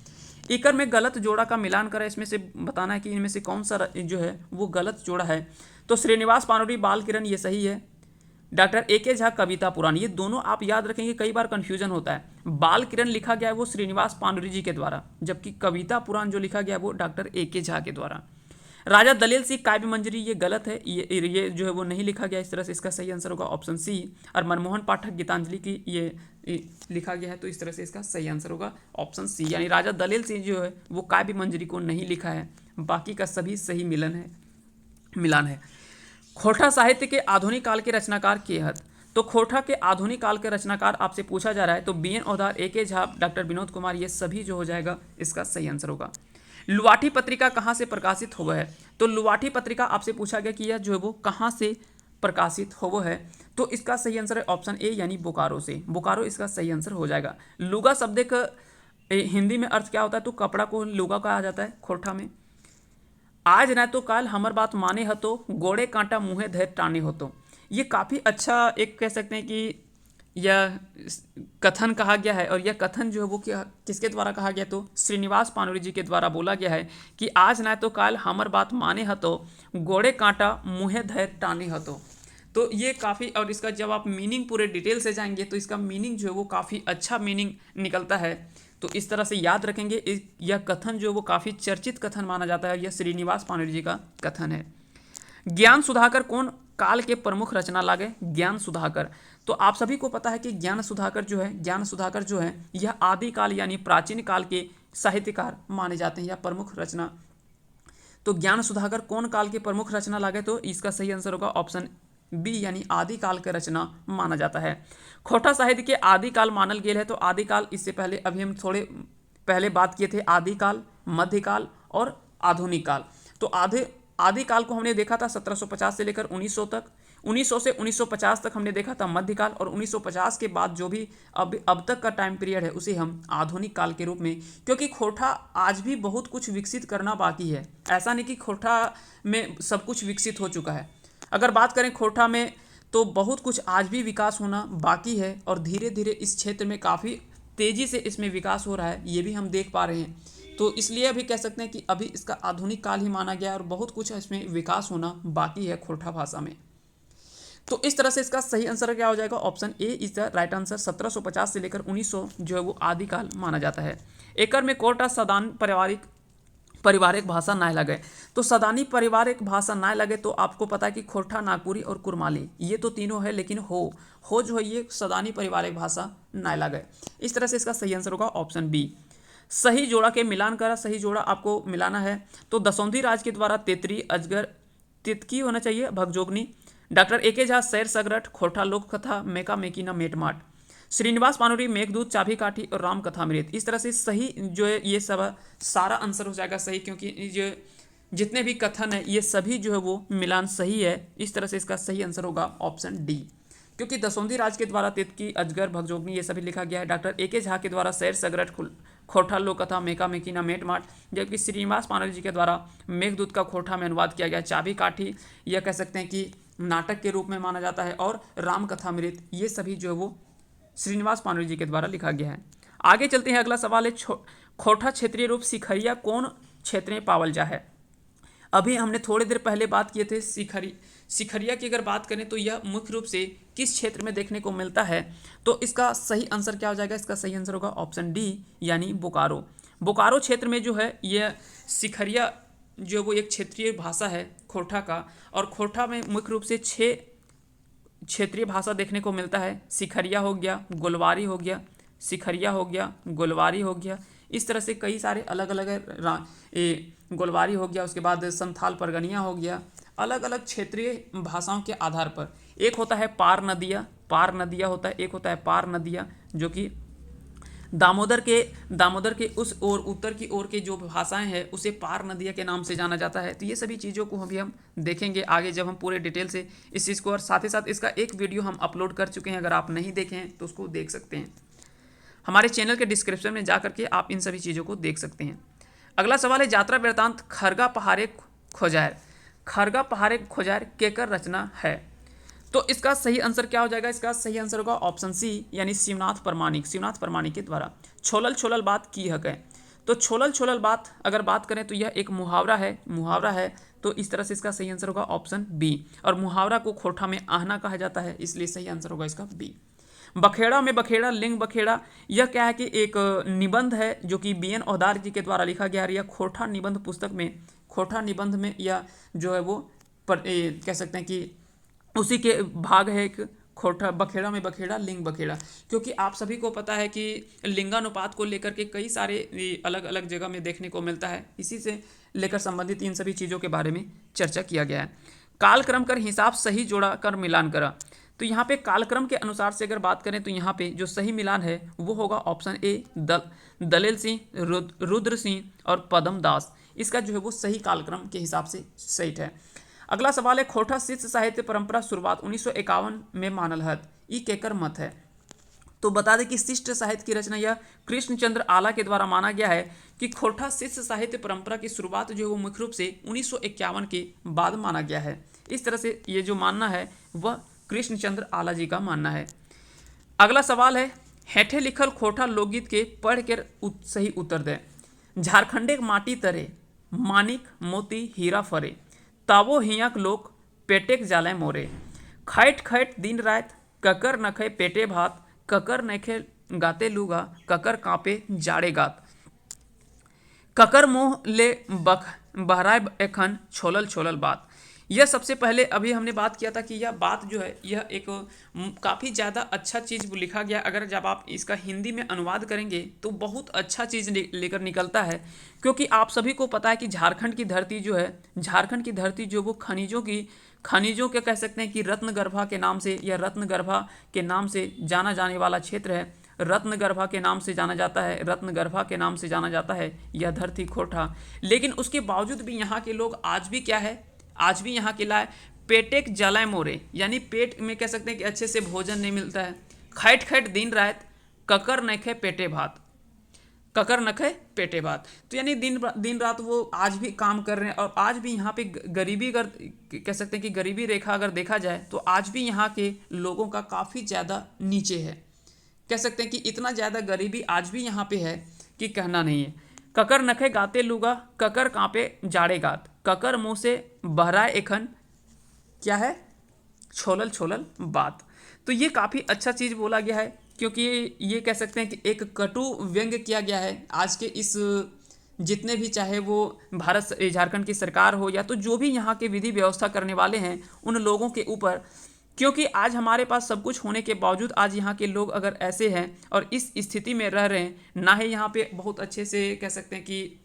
इकर में गलत जोड़ा का मिलान करें, इसमें से बताना है कि इनमें से कौन सा जो है वो गलत जोड़ा है। तो श्रीनिवास पानुरी बाल किरण ये सही है, डॉक्टर ए.के. झा कविता पुराण, ये दोनों आप याद रखेंगे, कई बार कंफ्यूजन होता है। बाल किरण लिखा गया है वो श्रीनिवास पानुरी जी के द्वारा, जबकि कविता पुराण जो लिखा गया वो डॉक्टर ए.के. झा के द्वारा। राजा दलेल सिंह काव्य मंजरी ये गलत है, ये जो है वो नहीं लिखा गया इस तरह से, इसका सही आंसर होगा ऑप्शन सी। और मनमोहन पाठक गीतांजलि की ये लिखा गया है, तो इस तरह से इसका सही आंसर होगा ऑप्शन सी यानी राजा दलेल सिंह जो है वो काव्य मंजरी को नहीं लिखा है, बाकी का सभी सही मिलान है। खोटा साहित्य के आधुनिक काल के रचनाकार के हत, तो खोटा के आधुनिक काल के रचनाकार आपसे पूछा जा रहा है, तो B N. Audar, A K. Jha, doctor Vinod Kumar, ये सभी जो हो जाएगा इसका सही आंसर होगा। लुवाठी पत्रिका कहाँ से प्रकाशित हुआ है, तो लुवाठी पत्रिका आपसे पूछा गया कि यह जो है वो कहाँ से प्रकाशित हुआ है, तो इसका सही आंसर है ऑप्शन ए यानी बोकारो से। बोकारो इसका सही आंसर हो जाएगा। लुगा शब्द का हिंदी में अर्थ क्या होता है, तो कपड़ा को लुगा कहा जाता है खोटा में। आज न तो काल हमर बात माने हो तो गोड़े कांटा मुँहे धैर्य टाने हो, तो ये काफ़ी अच्छा एक कह सकते हैं कि यह कथन कहा गया है, और यह कथन जो है वो किसके द्वारा कहा गया, तो श्रीनिवास पानुरी जी के द्वारा बोला गया है कि आज न तो काल हमर बात माने हो तो गोड़े कांटा मुँहे धैर्य टाने हो, तो ये काफ़ी, और इसका जब आप मीनिंग पूरे डिटेल से जाएंगे तो इसका मीनिंग जो है वो काफ़ी अच्छा मीनिंग निकलता है। तो इस तरह से याद रखेंगे, यह कथन जो वो काफ़ी चर्चित कथन माना जाता है, यह श्रीनिवास पानुरी जी का कथन है। ज्ञान सुधाकर कौन काल के प्रमुख रचना लागे, ज्ञान सुधाकर, तो आप सभी को पता है कि ज्ञान सुधाकर जो है यह आदि काल यानी प्राचीन काल के साहित्यकार माने जाते हैं या प्रमुख रचना। तो ज्ञान सुधाकर कौन काल के प्रमुख रचना लागे, तो इसका सही आंसर होगा ऑप्शन बी यानी आदिकाल का रचना माना जाता है। खोटा साहित्य के आदिकाल मानल गेल है, तो आदिकाल इससे पहले अभी हम थोड़े पहले बात किए थे, आदिकाल, मध्यकाल और आधुनिक काल। तो आदिकाल को हमने देखा था 1750 से लेकर 1900 तक, 1900 से 1950 तक हमने देखा था मध्यकाल, और 1950 के बाद जो भी अब तक का टाइम पीरियड है उसे हम आधुनिक काल के रूप में, क्योंकि खोटा आज भी बहुत कुछ विकसित करना बाकी है। ऐसा नहीं कि खोटा में सब कुछ विकसित हो चुका है। अगर बात करें खोटा में, तो बहुत कुछ आज भी विकास होना बाकी है, और धीरे धीरे इस क्षेत्र में काफ़ी तेज़ी से इसमें विकास हो रहा है, ये भी हम देख पा रहे हैं। तो इसलिए अभी कह सकते हैं कि अभी इसका आधुनिक काल ही माना गया है, और बहुत कुछ इसमें विकास होना बाकी है खोटा भाषा में। तो इस तरह से इसका सही आंसर क्या हो जाएगा, option A is the right answer. 1750 से लेकर 1900 जो है वो आदिकाल माना जाता है। एकर में कोटा सदान पारिवारिक भाषा ना लगे, तो सदानी पारिवारिक भाषा ना लगे, तो आपको पता है कि खोटा, नागपुरी और कुरमाली ये तो तीनों है, लेकिन हो जो है ये सदानी पारिवारिक भाषा ना लगे। इस तरह से इसका सही आंसर होगा ऑप्शन बी। सही जोड़ा के मिलान करा, सही जोड़ा आपको मिलाना है, तो दसौंधी राज के द्वारा तेतरी, अजगर, तितकी होना चाहिए, भगजोगनी, डॉक्टर ए.के. झा सैर सगरट, खोटा लोक कथा, मेका मेकिना मेटमाट, श्रीनिवास पानुरी मेघदूत, चाभी काठी और राम कथामृत। इस तरह से सही जो है ये सब सारा आंसर हो जाएगा सही, क्योंकि जो जितने भी कथन है ये सभी जो है वो मिलान सही है। इस तरह से इसका सही आंसर होगा ऑप्शन डी। क्योंकि दसौंधी राज के द्वारा तितकी, अजगर, भगजोगनी ये सभी लिखा गया है। Doctor A K. झा के द्वारा सैर सगरट, खोरठा लोक कथा, मेका मेकिना, मेट माट, जबकि श्रीनिवास पानर जी के द्वारा मेघदूत का खोरठा में अनुवाद किया गया। चाबी काठी यह कह सकते हैं कि नाटक के रूप में माना जाता है। और राम कथामृत ये सभी जो है वो श्रीनिवास पानर जी के द्वारा लिखा गया है। आगे चलते हैं, अगला सवाल है खोरठा क्षेत्रीय रूप सिखरिया कौन क्षेत्र में पावल जा है। अभी हमने थोड़ी देर पहले बात किए थे सिखरिया की अगर बात करें तो यह मुख्य रूप से किस क्षेत्र में देखने को मिलता है, तो इसका सही आंसर क्या हो जाएगा, इसका सही आंसर होगा ऑप्शन डी यानी बोकारो। बोकारो क्षेत्र में जो है यह सिखरिया जो वो एक क्षेत्रीय भाषा है खोरठा का, और खोरठा में मुख्य रूप से 6 क्षेत्रीय भाषा देखने को मिलता है। सिखरिया हो गया, गोलवारी हो गया, सिखरिया हो गया, गोलवारी हो गया, इस तरह से कई सारे अलग अलग गोलवारी हो गया, उसके बाद संथाल परगनिया हो गया, अलग अलग क्षेत्रीय भाषाओं के आधार पर। एक होता है पार नदिया होता है, एक होता है पार नदिया जो कि दामोदर के उस ओर उत्तर की ओर के जो भाषाएं हैं उसे पार नदिया के नाम से जाना जाता है। तो ये सभी चीज़ों को अभी हम देखेंगे आगे जब हम पूरे डिटेल से इस चीज़ को, और साथ ही साथ इसका एक वीडियो हम अपलोड कर चुके हैं, अगर आप नहीं देखे हैं तो उसको देख सकते हैं। हमारे चैनल के डिस्क्रिप्शन में जा करके आप इन सभी चीज़ों को देख सकते हैं। अगला सवाल है यात्रा वृत्तांत खरगा पहाड़े खोजायर केकर रचना है। तो इसका सही आंसर क्या हो जाएगा, इसका सही आंसर होगा ऑप्शन सी यानी शिवनाथ परमाणिक के द्वारा। छोलल बात की हक है, तो छोलल बात अगर बात करें तो यह एक मुहावरा है, तो इस तरह से इसका सही आंसर होगा ऑप्शन बी। और मुहावरा को खोरठा में आहना कहा जाता है, इसलिए सही आंसर होगा इसका बी। बखेड़ा में बखेड़ा, लिंग बखेड़ा, यह क्या है कि एक निबंध है जो कि बी.एन. औदार जी के द्वारा लिखा गया है। यह खोरठा निबंध पुस्तक में, खोरठा निबंध में यह जो है वो कह सकते हैं कि उसी के भाग है एक खोरठा, बखेड़ा में बखेड़ा, लिंग बखेड़ा। क्योंकि आप सभी को पता है कि लिंगानुपात को लेकर के कई सारे अलग अलग जगह में देखने को मिलता है, इसी से लेकर संबंधित इन सभी चीज़ों के बारे में चर्चा किया गया है। कालक्रम कर हिसाब सही जोड़ा कर मिलान करा, तो यहाँ पे कालक्रम के अनुसार से अगर बात करें तो यहाँ पे जो सही मिलान है वो होगा ऑप्शन ए दलेल सिंह, रुद्र सिंह और पदम दास, इसका जो है वो सही कालक्रम के हिसाब से सही है। अगला सवाल है खोरठा शिष्य साहित्य परंपरा शुरुआत 1951 में मानल हत, ई केकर मत है। तो बता दें कि शिष्ट साहित्य की रचना यह कृष्णचंद्र आला के द्वारा माना गया है कि खोरठा शिष्य साहित्य परंपरा की शुरुआत जो है वो मुख्य रूप से 1951 के बाद माना गया है। इस तरह से ये जो मानना है वह कृष्णचंद्र आला जी का मानना है। अगला सवाल है हेठे लिखल खोरठा लोकगीत के पढ़ कर सही उत्तर दें। झारखंडे माटी तरे मानिक मोती हीरा फरे, तावो हियाक लोक पेटेक जाले मोरे, खैट खैट दिन रात ककर नखे पेटे भात, ककर नखे गाते लूगा ककर कांपे जाड़े गात, ककर मोह ले बहराए एखन छोलल बात। यह सबसे पहले अभी हमने बात किया था कि यह बात जो है यह एक काफ़ी ज़्यादा अच्छा चीज़ लिखा गया। अगर जब आप इसका हिंदी में अनुवाद करेंगे तो बहुत अच्छा चीज़ लेकर निकलता है, क्योंकि आप सभी को पता है कि झारखंड की धरती जो है, झारखंड की धरती जो वो खनिजों के कह सकते हैं कि रत्नगर्भा के नाम से, या रत्नगर्भा के नाम से जाना जाने वाला क्षेत्र है। रत्नगर्भा के नाम से जाना जाता है यह धरती खोरठा। लेकिन उसके बावजूद भी यहाँ के लोग आज भी क्या है, आज भी यहाँ के लाए पेटेक जलाए मोरे, यानी पेट में कह सकते हैं कि अच्छे से भोजन नहीं मिलता है। खैट खैट दिन रात ककर नखे पेटे भात, तो यानी दिन रात वो आज भी काम कर रहे हैं। और आज भी यहाँ पे गरीबी, अगर कह सकते हैं कि गरीबी रेखा अगर देखा जाए तो आज भी यहाँ के लोगों का काफ़ी ज़्यादा नीचे है। कह सकते हैं कि इतना ज़्यादा गरीबी आज भी यहाँ पे है कि कहना नहीं है। ककर नखे गाते लूगा ककर कांपे जाड़े गात, ककर मुँह से बहराए एखन क्या है छोलल बात। तो ये काफ़ी अच्छा चीज़ बोला गया है, क्योंकि ये कह सकते हैं कि एक कटु व्यंग्य किया गया है आज के इस जितने भी, चाहे वो झारखंड की सरकार हो या तो जो भी यहाँ के विधि व्यवस्था करने वाले हैं उन लोगों के ऊपर। क्योंकि आज हमारे पास सब कुछ होने के बावजूद आज यहाँ के लोग अगर ऐसे हैं और इस स्थिति में रह रहे हैं, ना ही यहाँ पे बहुत अच्छे से कह सकते हैं कि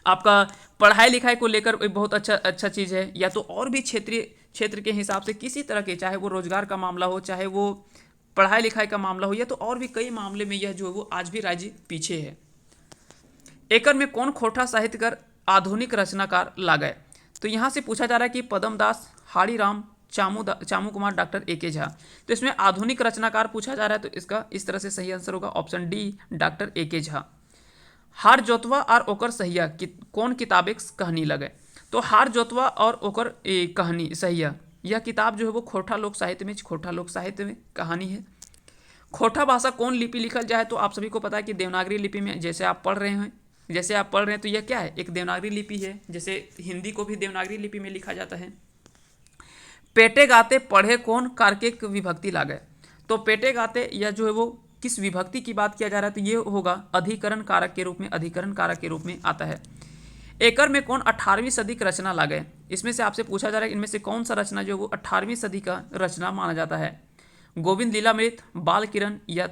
आपका पढ़ाई लिखाई को लेकर बहुत अच्छा चीज़ है, या तो और भी क्षेत्र के हिसाब से किसी तरह के, चाहे वो रोजगार का मामला हो, चाहे वो पढ़ाई लिखाई का मामला हो, या तो और भी कई मामले में यह जो है वो आज भी राज्य पीछे है। एकर में कौन खोरठा साहित्यकार आधुनिक रचनाकार लागे। तो यहाँ से पूछा जा रहा है कि पदम दास, हाड़ी राम, चामू कुमार, डॉक्टर ए.के. झा। तो इसमें आधुनिक रचनाकार पूछा जा रहा है, तो इसका इस तरह से सही आंसर होगा option D, doctor A K. Jha. हार जोतवा और ओकर सहिया कौन किताबे कहानी लगे। तो हार जोतवा और ओकर कहानी सहिया, यह किताब जो है वो खोरठा लोक साहित्य में कहानी है। खोरठा भाषा कौन लिपि लिखल जाए, तो आप सभी को पता है कि देवनागरी लिपि में, जैसे आप पढ़ रहे हैं तो यह क्या है, एक देवनागरी लिपि है। जैसे हिंदी को भी देवनागरी लिपि में लिखा जाता है। पेटे गाते पढ़े कौन कारके विभक्ति लागे। तो पेटे गाते या जो है वो किस विभक्ति की बात किया जा रहा है, तो ये होगा अधिकरण कारक के रूप में आता है। एकर में कौन 18वीं सदी की रचना लागे। इसमें से आपसे पूछा जा रहा है इनमें से कौन सा रचना जो वो 18वीं सदी का रचना माना जाता है। गोविंद लीलामृत, बाल किरण या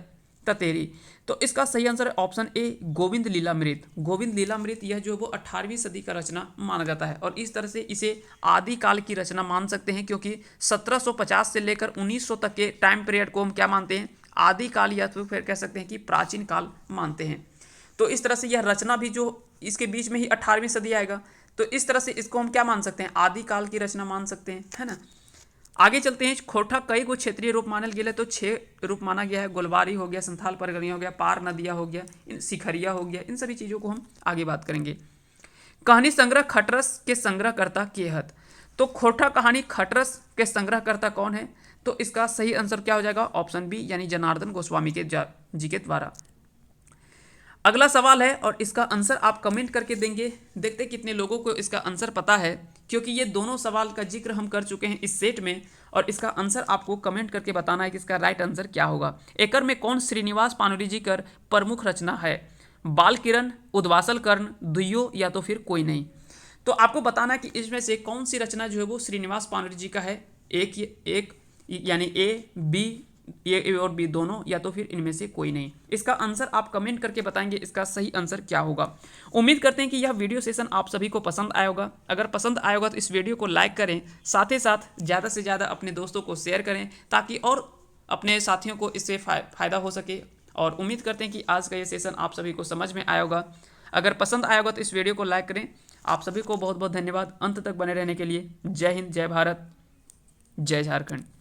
ततेरी। तो इसका सही आंसर है ऑप्शन ए, गोविंद लीलामृत यह जो वो 18वीं सदी का रचना माना जाता है। और इस तरह से इसे आदिकाल की रचना मान सकते हैं, क्योंकि 1750 से लेकर 1900 तक के टाइम पीरियड को हम क्या मानते हैं, आदिकाल, या तो फिर कह सकते हैं कि प्राचीन काल मानते हैं। तो इस तरह से यह रचना भी जो इसके बीच में ही 18वीं सदी आएगा, तो इस तरह से इसको हम क्या मान सकते हैं, आदिकाल की रचना मान सकते हैं, है ना। आगे चलते हैं। खोरठा कई गो क्षेत्रीय रूप मानल गया है, तो 6 रूप माना गया है। गोलवारी हो गया, संथाल परगनिया हो गया, पार नदिया हो गया, सिखरिया हो गया। इन सभी चीज़ों को हम आगे बात करेंगे। कहानी संग्रह खटरस के संग्रहकर्ता के हत। तो खोरठा कहानी खटरस के संग्रहकर्ता कौन है, तो इसका सही आंसर क्या हो जाएगा, ऑप्शन बी, यानी जनार्दन गोस्वामी जी के द्वारा। अगला सवाल है और इसका आंसर आप कमेंट करके देंगे। देखते कितने लोगों को इसका आंसर पता है, क्योंकि ये दोनों सवाल का जिक्र हम कर चुके हैं इस सेट में। और इसका आंसर आपको कमेंट करके बताना है कि इसका राइट आंसर क्या होगा। एकर में कौन श्रीनिवास पानुरी जी कर प्रमुख रचना है। बाल किरण, उद्वासल कर्ण, दुइयो या तो फिर कोई नहीं। तो आपको बताना है कि इसमें से कौन सी रचना जो है वो श्रीनिवास पानुरी जी का है। एक यानी ए, बी, ए और बी दोनों, या तो फिर इनमें से कोई नहीं। इसका आंसर आप कमेंट करके बताएंगे इसका सही आंसर क्या होगा। उम्मीद करते हैं कि यह वीडियो सेशन आप सभी को पसंद आया होगा। अगर पसंद आया होगा तो इस वीडियो को लाइक करें, साथ ही साथ ज़्यादा से ज़्यादा अपने दोस्तों को शेयर करें, ताकि और अपने साथियों को इससे फ़ायदा हो सके। और उम्मीद करते हैं कि आज का ये सेशन आप सभी को समझ में आया होगा। अगर पसंद आया होगा तो इस वीडियो को लाइक करें। आप सभी को बहुत बहुत धन्यवाद अंत तक बने रहने के लिए। जय हिंद, जय भारत, जय झारखंड।